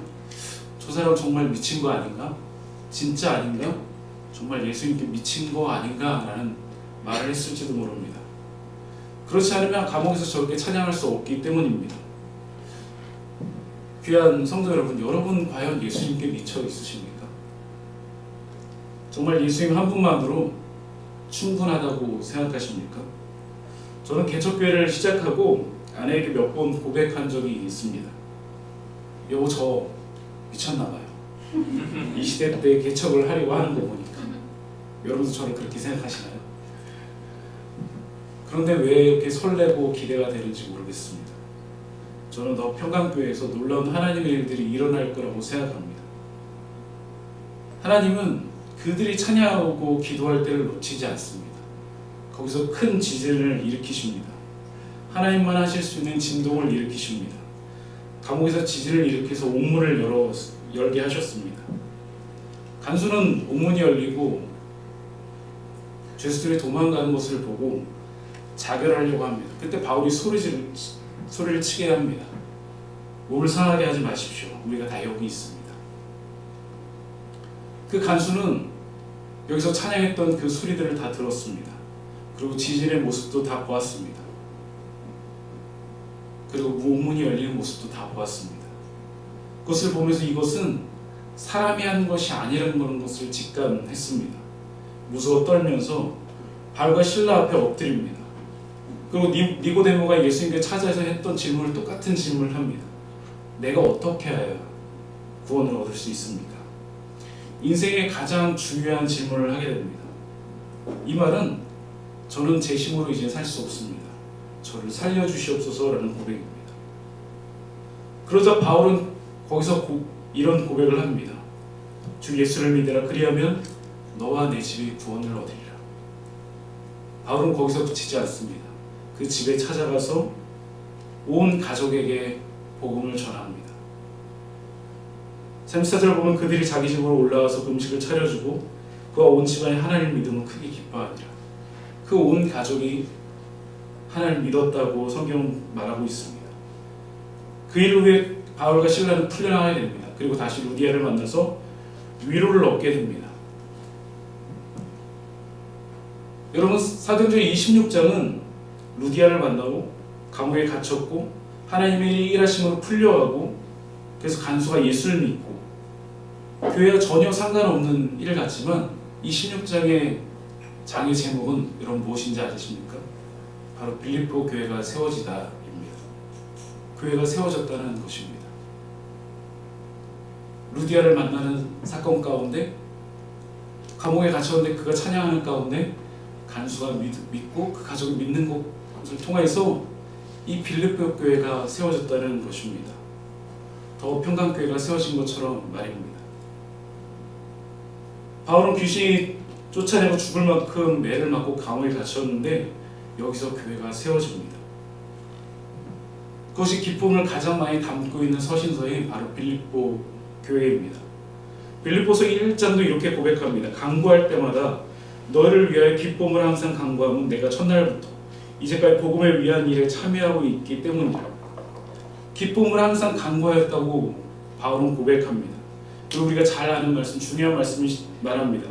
저 사람 정말 미친 거 아닌가? 진짜 아닌가? 정말 예수님께 미친 거 아닌가? 라는 말을 했을지도 모릅니다. 그렇지 않으면 감옥에서 저렇게 찬양할 수 없기 때문입니다. 귀한 성도 여러분, 여러분 과연 예수님께 미쳐 있으십니까? 정말 예수님 한 분만으로 충분하다고 생각하십니까? 저는 개척교회를 시작하고 아내에게 몇 번 고백한 적이 있습니다. 여보, 저 미쳤나봐요. 이 시대 때 개척을 하려고 하는 거 보니까. 여러분도 저를 그렇게 생각하시나요? 그런데 왜 이렇게 설레고 기대가 되는지 모르겠습니다. 저는 더 평강교회에서 놀라운 하나님의 일들이 일어날 거라고 생각합니다. 하나님은 그들이 찬양하고 기도할 때를 놓치지 않습니다. 거기서 큰 지진을 일으키십니다. 하나님만 하실 수 있는 진동을 일으키십니다. 감옥에서 지진을 일으켜서 옥문을 열게 하셨습니다. 간수는 옥문이 열리고 죄수들이 도망가는 것을 보고 자결하려고 합니다. 그때 바울이 소리를 치게 합니다. 몸을 상하게 하지 마십시오. 우리가 다 여기 있습니다. 그 간수는 여기서 찬양했던 그 소리들을 다 들었습니다. 그리고 지진의 모습도 다 보았습니다. 그리고 옥문이 열리는 모습도 다 보았습니다. 그것을 보면서 이것은 사람이 한 것이 아니라는 것을 직감했습니다. 무서워 떨면서 바울과 실라 앞에 엎드립니다. 그리고 니고데모가 예수님께 찾아서 했던 질문을 똑같은 질문을 합니다. 내가 어떻게 해야 구원을 얻을 수 있습니까? 인생의 가장 중요한 질문을 하게 됩니다. 이 말은 저는 제 힘으로 이제 살 수 없습니다. 저를 살려주시옵소서라는 고백입니다. 그러자 바울은 거기서 이런 고백을 합니다. 주 예수를 믿으라. 그리하면 너와 내 집이 구원을 얻으리라. 바울은 거기서 그치지 않습니다. 그 집에 찾아가서 온 가족에게 복음을 전합니다. 34절 보면 그들이 자기 집으로 올라와서 음식을 차려주고 그와 온 집안이 하나님을 믿음을 크게 기뻐하니라. 그 온 가족이 하나님을 믿었다고 성경은 말하고 있습니다. 그 일 후에 바울과 실라는 풀려나가게 됩니다. 그리고 다시 루디아를 만나서 위로를 얻게 됩니다. 여러분, 사도행전 26장은 루디아를 만나고 감옥에 갇혔고 하나님의 일하심으로 풀려가고 그래서 간수가 예수를 믿고 교회와 전혀 상관없는 일 같지만 이 16장의 장의 제목은 여러분 무엇인지 아십니까? 바로 빌립보 교회가 세워지다입니다. 교회가 세워졌다는 것입니다. 루디아를 만나는 사건 가운데 감옥에 갇혔는데 그가 찬양하는 가운데 간수가 믿고 그 가족이 믿는 것을 통해서 이 빌립보 교회가 세워졌다는 것입니다. 더 평강교회가 세워진 것처럼 말입니다. 바울은 귀신이 쫓아내고 죽을 만큼 매를 맞고 감옥에 갇혔는데 여기서 교회가 세워집니다. 그것이 기쁨을 가장 많이 담고 있는 서신서인 바로 빌립보 교회입니다. 빌립보서 1장도 이렇게 고백합니다. 간구할 때마다 너를 위하여 기쁨을 항상 간구하면 내가 첫날부터 이제까지 복음을 위한 일에 참여하고 있기 때문이다. 기쁨을 항상 간구하였다고 바울은 고백합니다. 그리고 우리가 잘 아는 말씀, 중요한 말씀을 말합니다.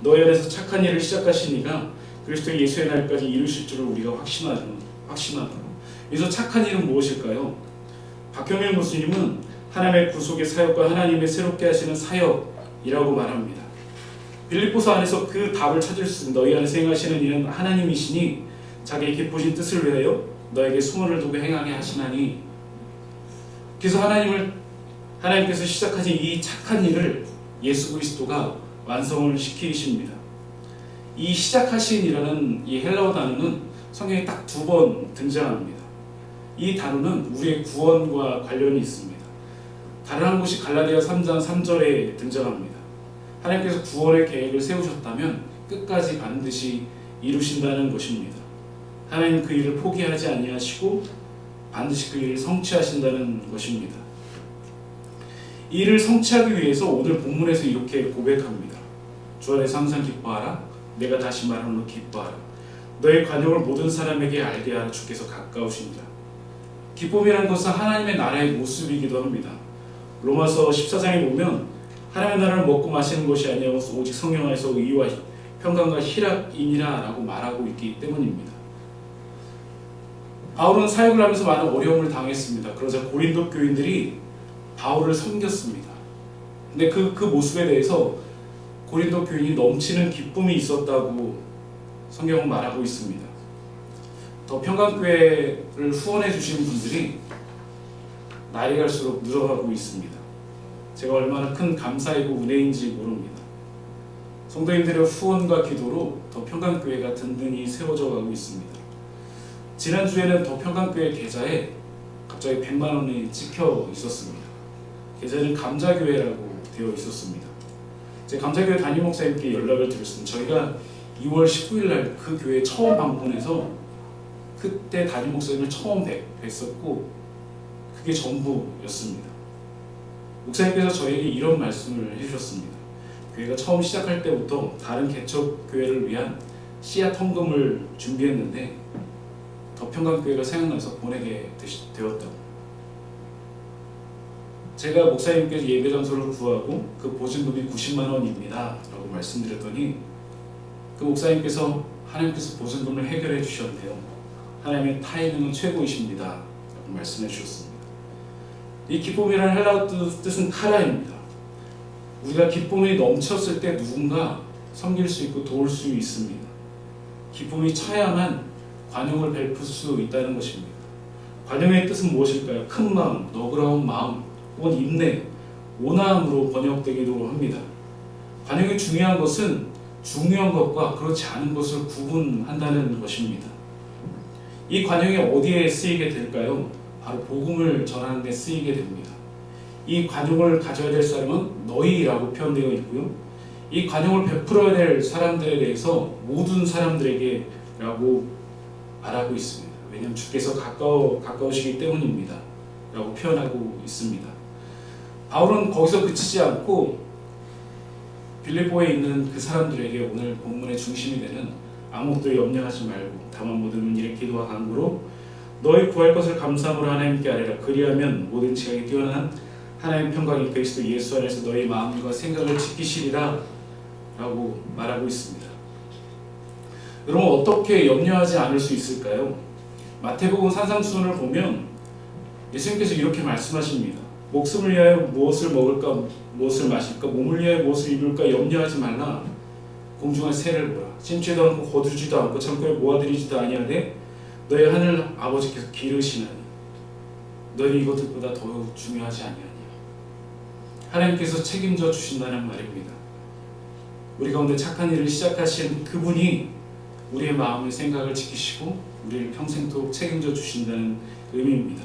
너희 안에서 착한 일을 시작하신 이가 그리스도 예수의 날까지 이루실 줄을 우리가 확신하노라. 여기서 착한 일은 무엇일까요? 박경일 교수님은 하나님의 구속의 사역과 하나님의 새롭게 하시는 사역이라고 말합니다. 빌립보서 안에서 그 답을 찾을 수 있습니다. 너희 안에서 행하시는 일은 하나님이시니 자기의 기쁘신 뜻을 위하여 너에게 소원을 두고 행하게 하시나니. 그래서 하나님께서 시작하신 이 착한 일을 예수 그리스도가 완성을 시키십니다. 이 시작하신 이라는 이 헬라어 단어는 성경에 딱 2번 등장합니다. 이 단어는 우리의 구원과 관련이 있습니다. 다른 한 곳이 갈라디아 3장 3절에 등장합니다. 하나님께서 구원의 계획을 세우셨다면 끝까지 반드시 이루신다는 것입니다. 하나님 그 일을 포기하지 아니하시고 반드시 그 일을 성취하신다는 것입니다. 이 일을 성취하기 위해서 오늘 본문에서 이렇게 고백합니다. 주 안에서 항상 기뻐하라. 내가 다시 말하노니 기뻐하라. 너의 관용을 모든 사람에게 알게 하라. 주께서 가까우시니라. 기쁨이라는 것은 하나님의 나라의 모습이기도 합니다. 로마서 14장에 보면 하나님의 나라를 먹고 마시는 것이 아니라 오직 성령 안에서 의와 평강과 희락이니라 라고 말하고 있기 때문입니다. 바울은 사역을 하면서 많은 어려움을 당했습니다. 그러자 고린도 교인들이 바울을 섬겼습니다. 근데 그 모습에 대해서 고린도 교인이 넘치는 기쁨이 있었다고 성경은 말하고 있습니다. 더 평강교회를 후원해 주신 분들이 날이 갈수록 늘어가고 있습니다. 제가 얼마나 큰 감사이고 은혜인지 모릅니다. 성도님들의 후원과 기도로 더 평강교회가 든든히 세워져 가고 있습니다. 지난주에는 더 평강교회 계좌에 갑자기 100만 원이 찍혀 있었습니다. 계좌는 감자교회라고 되어 있었습니다. 제 감자교회 담임 목사님께 연락을 드렸습니다. 저희가 2월 19일 날 그 교회에 처음 방문해서 그때 담임 목사님을 처음 뵀었고 그게 전부였습니다. 목사님께서 저에게 이런 말씀을 해주셨습니다. 교회가 처음 시작할 때부터 다른 개척 교회를 위한 씨앗 헌금을 준비했는데 더 평강교회가 생각나서 보내게 되었다고. 제가 목사님께서 예배 장소를 구하고 그 보증금이 90만 원입니다 라고 말씀드렸더니 그 목사님께서 하나님께서 보증금을 해결해 주셨는데요, 하나님의 타이밍은 최고이십니다 라고 말씀해 주셨습니다. 이 기쁨이라는 헬라어 뜻은 카라입니다. 우리가 기쁨이 넘쳤을 때 누군가 섬길 수 있고 도울 수 있습니다. 기쁨이 차야만 관용을 베풀 수 있다는 것입니다. 관용의 뜻은 무엇일까요? 큰 마음, 너그러운 마음, 혹은 인내, 온화함으로 번역되기도 합니다. 관용이 중요한 것은 중요한 것과 그렇지 않은 것을 구분한다는 것입니다. 이 관용이 어디에 쓰이게 될까요? 바로 복음을 전하는 데 쓰이게 됩니다. 이 관용을 가져야 될 사람은 너희라고 표현되어 있고요. 이 관용을 베풀어야 될 사람들에 대해서 모든 사람들에게 라고 말하고 있습니다. 왜냐하면 주께서 가까우시기 때문입니다 라고 표현하고 있습니다. 바울은 거기서 그치지 않고 빌립보에 있는 그 사람들에게 오늘 본문의 중심이 되는 아무것도 염려하지 말고 다만 모든 일에 기도와 간구로 너희 구할 것을 감사함으로 하나님께 아뢰라. 그리하면 모든 지각에 뛰어난 하나님의 평강이 그리스도 예수 안에서 너희 마음과 생각을 지키시리라 라고 말하고 있습니다. 여러분 어떻게 염려하지 않을 수 있을까요? 마태복음 산상수훈을 보면 예수님께서 이렇게 말씀하십니다. 목숨을 위하여 무엇을 먹을까 무엇을 마실까 몸을 위하여 무엇을 입을까 염려하지 말라. 공중의 새를 보라. 심지도 않고 거두지도 않고 창고에 모아들이지도 아니하되 너희 하늘 아버지께서 기르시나니 너희 이것들보다 더욱 중요하지 아니하니라. 하나님께서 책임져 주신다는 말입니다. 우리 가운데 착한 일을 시작하신 그분이 우리의 마음의 생각을 지키시고 우리를 평생토록 책임져 주신다는 의미입니다.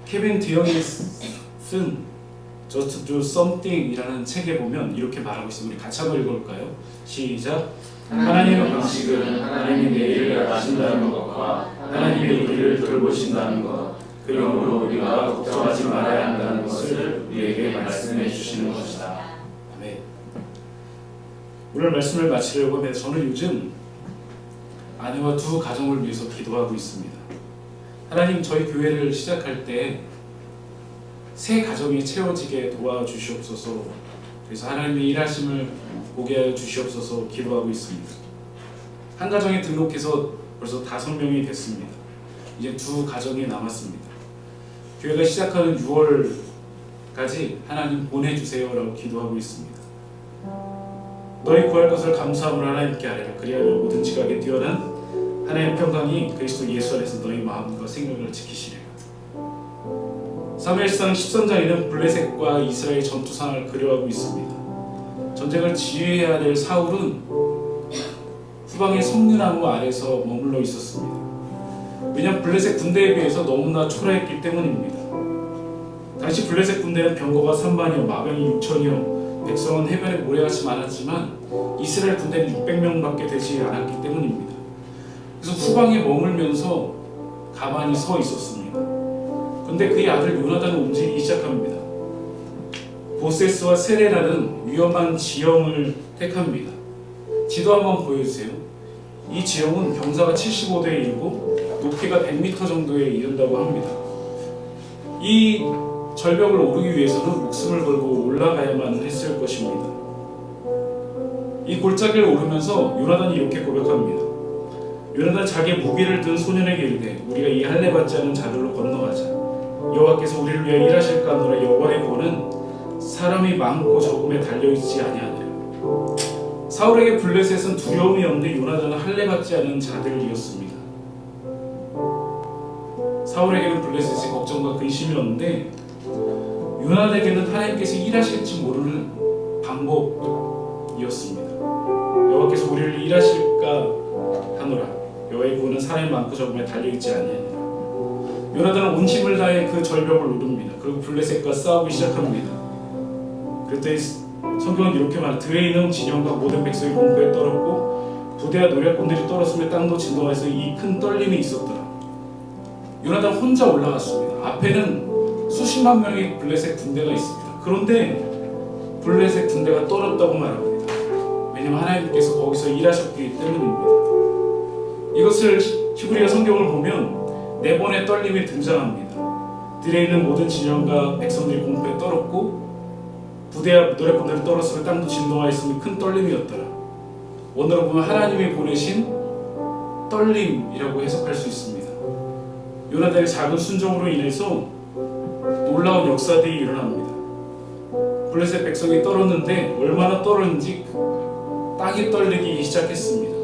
케빈 드영이 쓴 Just Do Something 이라는 책에 보면 이렇게 말하고 있습니다. 우리 같이 한번 읽어볼까요? 시작! 하나님의 방식은 하나님이 내일을 아신다는 것과 하나님이 우리를 돌보신다는 것, 그러므로 우리가 걱정하지 말아야 한다는 것을 우리에게 말씀해 주시는 것이다. 아멘. 오늘 말씀을 마치려고 하면 저는 요즘 아내와 두 가정을 위해서 기도하고 있습니다. 하나님 저희 교회를 시작할 때 새 가정이 채워지게 도와주시옵소서. 그래서 하나님의 일하심을 보게 하여 주시옵소서 기도하고 있습니다. 한 가정에 등록해서 벌써 5명이 됐습니다. 이제 두 가정이 남았습니다. 교회가 시작하는 6월까지 하나님 보내주세요 라고 기도하고 있습니다. 너희 구할 것을 감사함으로 하나님께 아뢰라. 그리하면 모든 지각에 뛰어난 하나님의 평강이 그리스도 예수 안에서 너희 마음과 생각을 지키시리라. 사무엘상 13장에는 블레셋과 이스라엘 전투 상황을 그려하고 있습니다. 전쟁을 지휘해야 될 사울은 후방의 석류나무 아래서 머물러 있었습니다. 왜냐하면 블레셋 군대에 비해서 너무나 초라했기 때문입니다. 당시 블레셋 군대는 병거가 3만이요 마병이 6천이요 백성은 해변에 모래같이 많았지만 이스라엘 군대는 600명밖에 되지 않았기 때문입니다. 그래서 후방에 머물면서 가만히 서 있었습니다. 그런데 그의 아들 요나단은 움직이기 시작합니다. 보세스와 세레라는 위험한 지형을 택합니다. 지도 한번 보여주세요. 이 지형은 경사가 75도에 이르고 높이가 100m 정도에 이른다고 합니다. 이 절벽을 오르기 위해서는 목숨을 걸고 올라가야만 했을 것입니다. 이 골짜기를 오르면서 요나단이 이렇게 고백합니다. 요나단 자기의 무기를 든 소년에게 이르되 우리가 이 할례 받지 않은 자들로 건너가자. 여호와께서 우리를 위하여 일하실까 하노라. 여호와의 권은 사람이 많고 적음에 달려있지 아니하니라. 사울에게 블레셋은 두려움이 없는데 요나단은 할례 받지 않은 자들이었습니다. 사울에게는 블레셋이 걱정과 근심이었는데 요나단에게는 하나님께서 일하실지 모르는 방법이었습니다. 여호와께서 우리를 일하실까 하노라. 여호와의 구원은 사람이 많고 적음에 달려있지 아니하니라. 요나단은 온 힘을 다해 그 절벽을 오릅니다. 그리고 블레셋과 싸우기 시작합니다. 그랬더니 성경은 이렇게 말합니다. 들에 있는 진영과 모든 백성이 공포에 떨었고 부대와 노략군들이 떨었으며 땅도 진동하여서 이 큰 떨림이 있었더라. 요나단 혼자 올라갔습니다. 앞에는 수십만 명의 블레셋 군대가 있습니다. 그런데 블레셋 군대가 떨었다고 말합니다. 왜냐하면 하나님께서 거기서 일하셨기 때문입니다. 이것을 히브리어 성경을 보면 4번의 떨림이 등장합니다. 들에 있는 모든 진영과 백성들이 공포에 떨었고 부대와 노략군들이 떨었으며 땅도 진동하였으니 큰 떨림이었더라. 원어로 보면 하나님이 보내신 떨림이라고 해석할 수 있습니다. 요나단의 작은 순종으로 인해서 놀라운 역사들이 일어납니다. 블레셋 백성이 떨었는데 얼마나 떨었는지 땅이 떨리기 시작했습니다.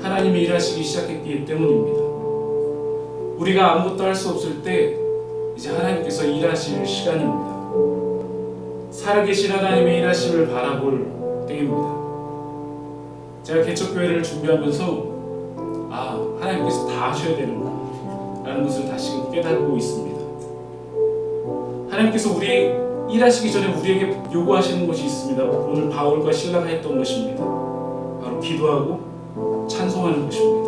하나님이 일하시기 시작했기 때문입니다. 우리가 아무것도 할 수 없을 때 이제 하나님께서 일하실 시간입니다. 살아계신 하나님의 일하심을 바라볼 때입니다. 제가 개척교회를 준비하면서 하나님께서 다 하셔야 되는구나 라는 것을 다시금 깨닫고 있습니다. 하나님께서 우리 일하시기 전에 우리에게 요구하시는 것이 있습니다. 오늘 바울과 실라가 했던 것입니다. 바로 기도하고 찬송하는 것입니다.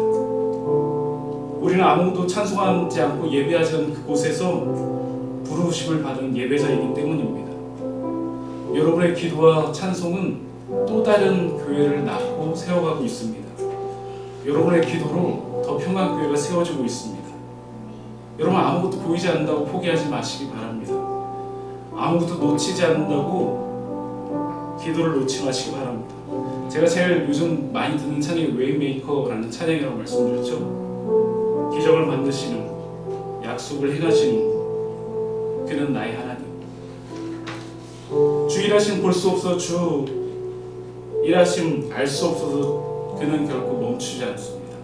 우리는 아무도 찬송하지 않고 예배하지 않는 그곳에서 부르심을 받은 예배자이기 때문입니다. 여러분의 기도와 찬송은 또 다른 교회를 낳고 세워가고 있습니다. 여러분의 기도로 더 평강교회가 세워지고 있습니다. 여러분 아무것도 보이지 않는다고 포기하지 마시기 바랍니다. 아무것도 놓치지 않는다고 기도를 놓지 마시기 바랍니다. 제가 제일 요즘 많이 듣는 찬양이 웨이메이커라는 찬양이라고 말씀드렸죠. 기적을 만드시는, 약속을 행하시는 그는 나의 하나님. 주 일하심 볼 수 없어 주 일하심 알 수 없어서 그는 결코 멈추지 않습니다.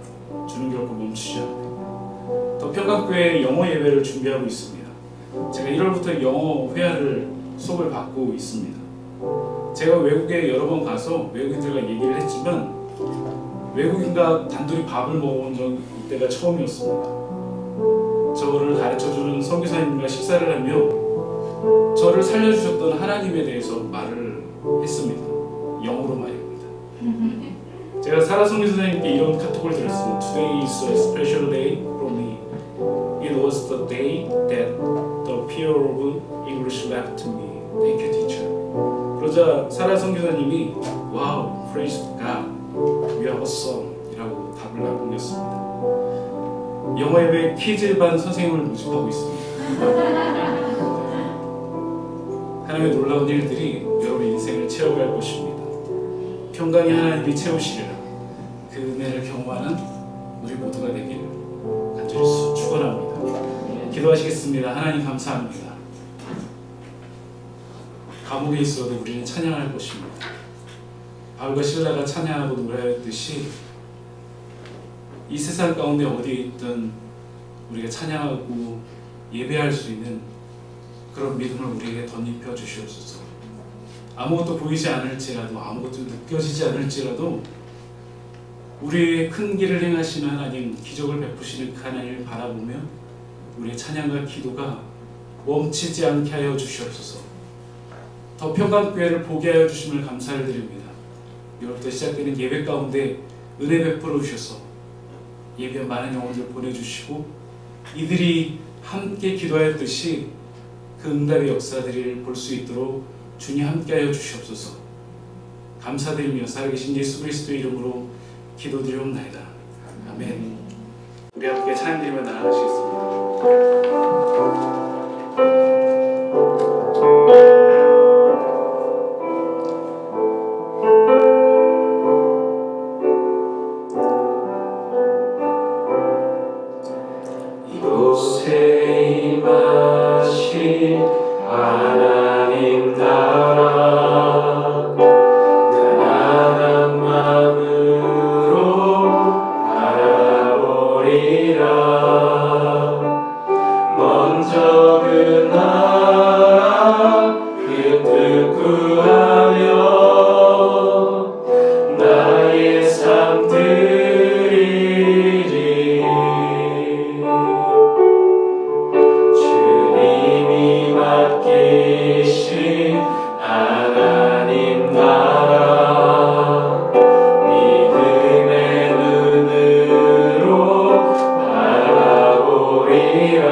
주는 결코 멈추지 않아요. 더 평강교회 영어 예배를 준비하고 있습니다. 제가 1월부터 영어 회화를 수업을 받고 있습니다. 제가 외국에 여러 번 가서 외국인들과 얘기를 했지만 외국인과 단둘이 밥을 먹어본 적 이때가 처음이었습니다. 저를 가르쳐주는 선교사님과 식사를 하며 저를 살려주셨던 하나님에 대해서 말을 했습니다. 영어로 말입니다. 제가 사라 선교사님께 이런 카톡을 드렸습니다. Today is a special day for me. It was the day that the peer of English left me. Thank you, teacher. 그러자 사라 선교사님이 Wow, praise God, we are awesome 이라고 답을 남겼습니다. 영어 예배 퀴즈반 선생님을 모집하고 있습니다. 하나님의 놀라운 일들이 여러분의 인생을 채워갈 것입니다. 평강의 하나님이 채우시리라. 그 은혜를 경험하는 우리 모두가 되기를 간절히 축원합니다. 기도하시겠습니다. 하나님 감사합니다. 감옥에 있어도 우리는 찬양할 것입니다. 바울과 실라가 찬양하고 노래하듯이 이 세상 가운데 어디에 있든 우리가 찬양하고 예배할 수 있는 그런 믿음을 우리에게 덧입혀 주시옵소서. 아무것도 보이지 않을지라도, 아무것도 느껴지지 않을지라도 우리의 큰 길을 행하시는 하나님, 기적을 베푸시는 그 하나님을 바라보며 우리의 찬양과 기도가 멈추지 않게 하여 주시옵소서. 더 평강교회를 보게 하여 주심을 감사를 드립니다. 이월부터 시작되는 예배 가운데 은혜 베풀어 주셔서 예배 많은 영혼들 보내주시고 이들이 함께 기도하였듯이 그 응답의 역사들을 볼 수 있도록 주님 함께하여 주시옵소서. 감사드리며 살아계신 예수 그리스도의 이름으로 기도드리옵나이다. 아멘. 우리 함께 찬양드리며 나아가시겠습니다. 하나님 나라 가난한 마음으로 바라보리라. 먼저 그 나라 그 뜻 구하며 나의 삶 드리리. 맡기신 하나님 나라 믿음의 눈으로 바라보리라.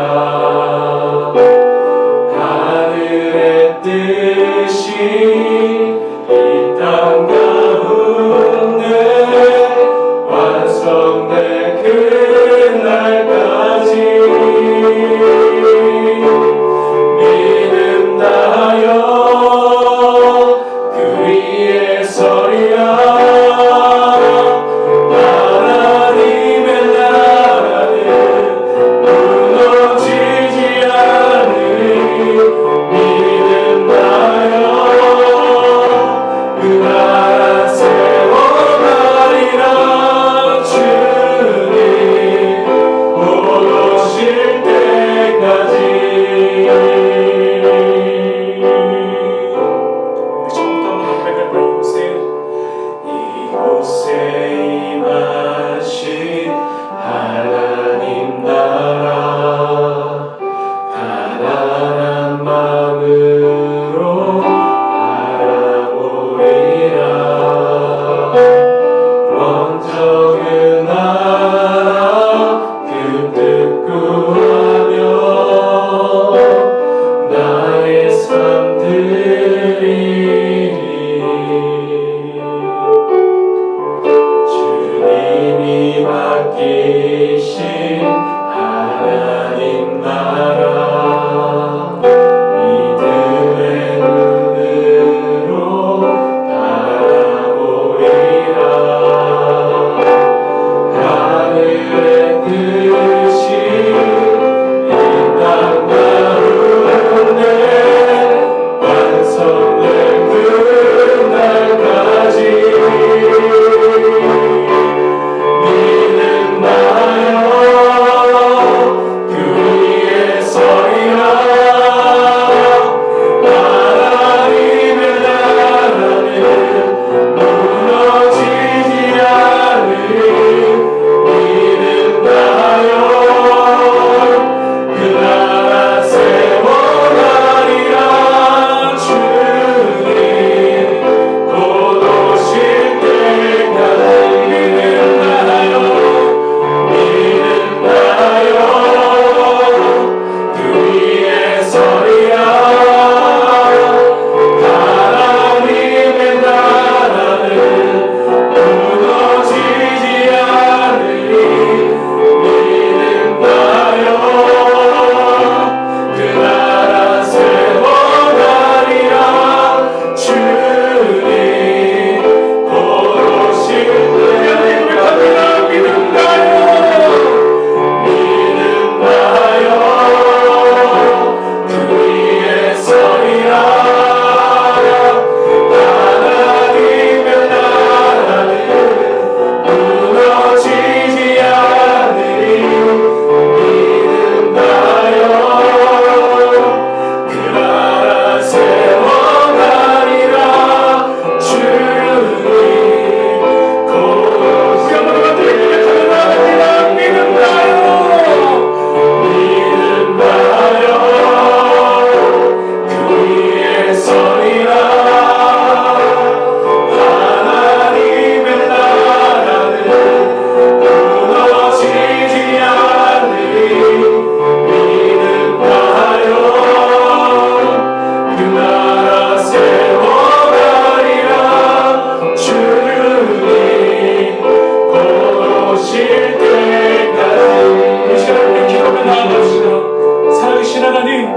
대신 하나님,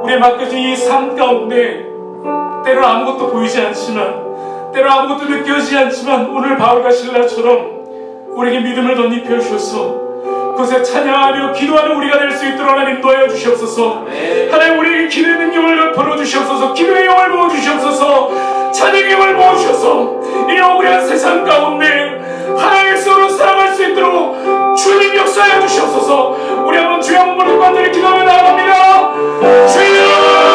우리의 맡겨진 이 삶 가운데 때로 아무것도 보이지 않지만, 때로 아무것도 느껴지지 않지만, 오늘 바울과 실라처럼 우리에게 믿음을 덧입혀 주셔서 그것에 찬양하며 기도하는 우리가 될 수 있도록 하나님 도와여 주시옵소서. 하나님, 우리에게 기도의 능력을 베풀어 주시옵소서. 기도의 영을 부어 주시옵소서. 찬양의 영을 부어 주셔서 이 억울한 세상 가운데 하나님의 손으로 살아갈 수 있도록 주님 역사하여 주시옵소서. 우리 한번 주여 한번 부르고 간절히 기도하며 나아갑니다. 주여!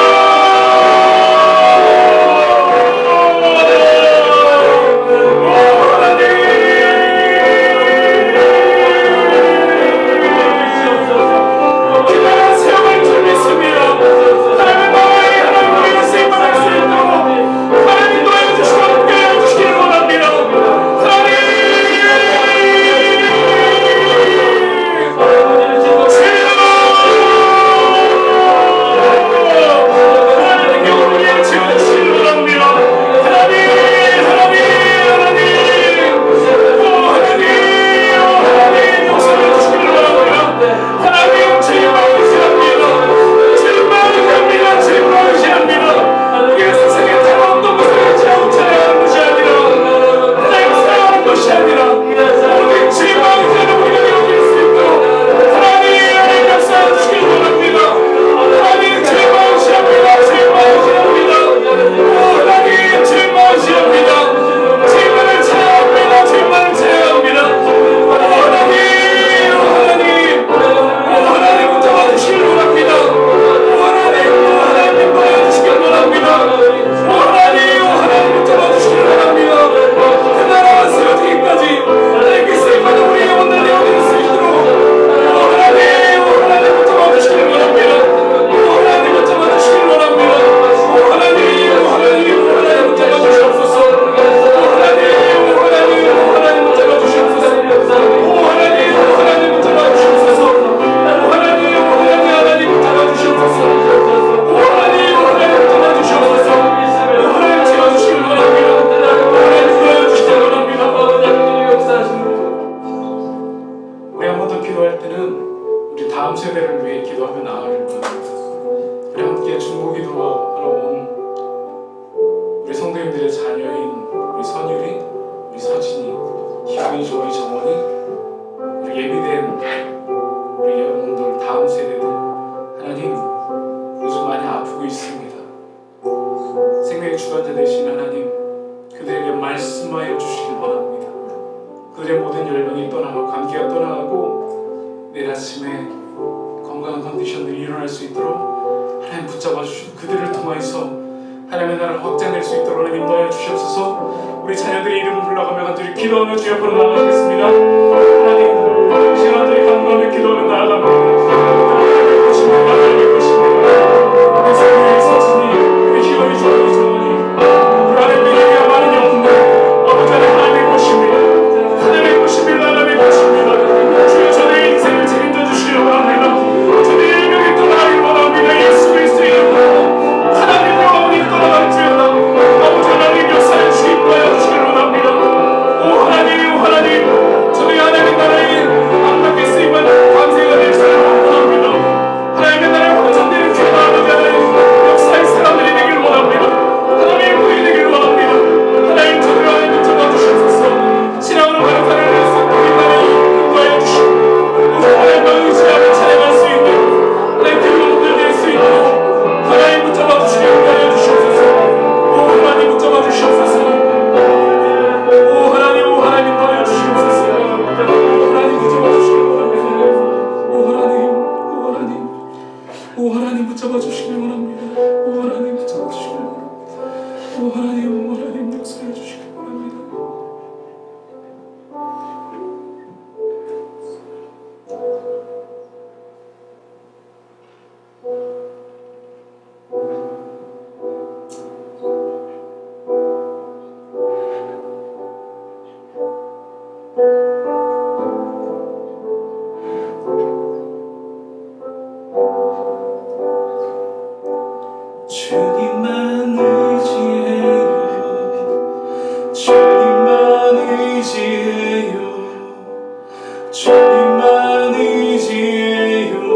주님만 의지해요.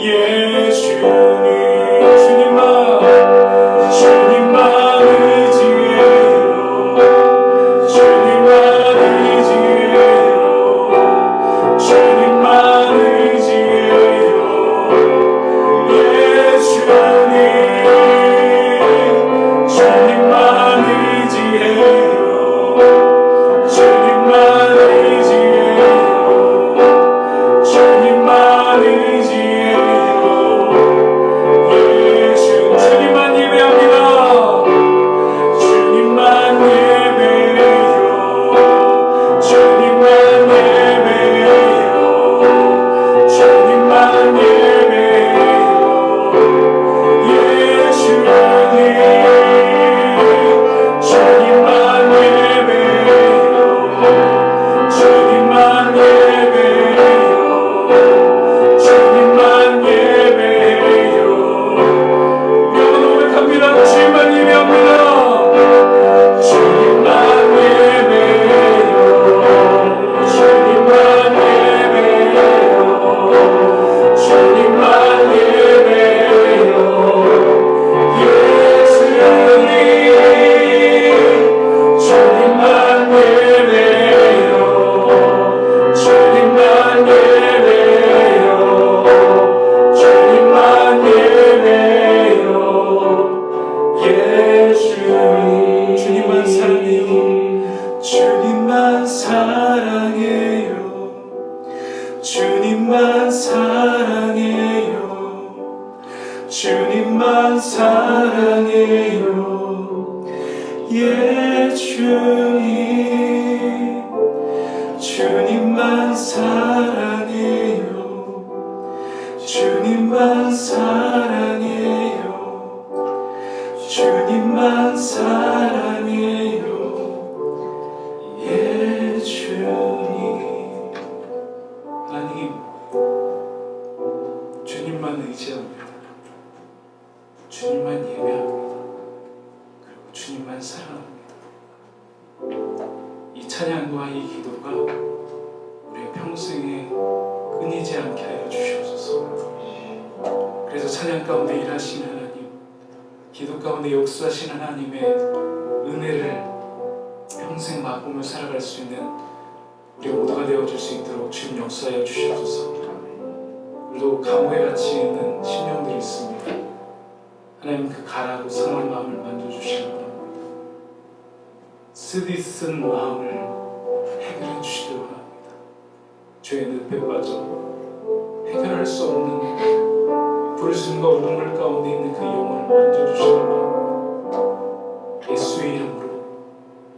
예 주님, 주님만 의지해요. 주님만 의지해요. 주님만 의지해요. 예 주님, 주님만 의지해요. 주님만 의지해요. 주님만 의지해요. 주님만 예배합니다. 주님만 예배해요. 주님만 예배해요. 주님만 예배해요. 예 주님, 주님만 예배해요. 주님만 예배해요. 주님만 예배해요. 고백합니다. 주님만 예배합니다. 주님만 예배해요. 주님만 예배해요. 주님만 예배해요. 예수님, 주님만 예배해요. 주님만 예배해요. 주님만 예배해요. 주님만 사랑해요. 주님만 사랑해요. 주님만 사랑해요. 주님만 사랑해요. 예 주님, 주님만 사랑해요. 주님만 사랑해요. 주님만 사랑해요. 예 주님. 하나님, 주님만 의지합니다. 주님만 예배합니다. 그리고 주님만 사랑합니다. 이 찬양과 이 기도가 우리의 평생에 끊이지 않게 하여 주시옵소서. 그래서 찬양 가운데 일하시는 하나님, 기도 가운데 역사하시는 하나님의 은혜를 평생 맛보며 살아갈 수 있는 우리 모두가 되어줄 수 있도록 주님 역사하여 주시옵소서. 우리도 감옥에 갇혀 있는 심령들이 있습니다. 하나님 그 가라고 상한 마음을 만져주시기 바랍니다. 쓰디쓴 마음을 해결해 주시기 바랍니다. 죄의 늪에 빠져 해결할 수 없는 불순과 울음을 가운데 있는 그 영혼을 만져주시기 바랍니다. 예수의 이름으로,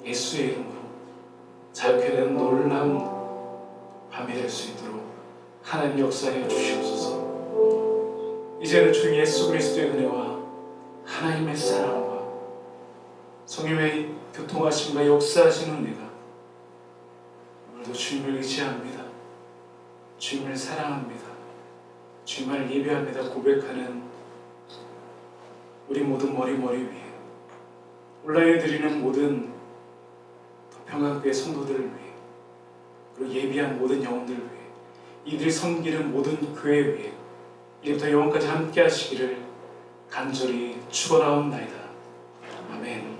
예수의 이름으로 자유케 되는 놀라운 밤이 될 수 있도록 하나님 역사해 주시옵소서. 이제는 주 예수 그리스도의 은혜와 하나님의 사랑과 성령의 교통하심과 역사하시는 은혜가 오늘도 주님을 의지합니다. 주님을 사랑합니다. 주님을 예배합니다. 고백하는 우리 모든 머리 위에 온라인에 드리는 모든 평강교회 성도들을 위해, 그리고 예비한 모든 영혼들을 위해, 이들이 섬기는 모든 교회 위에 이제부터 영원까지 함께 하시기를 간절히 축원하옵나이다. 아멘.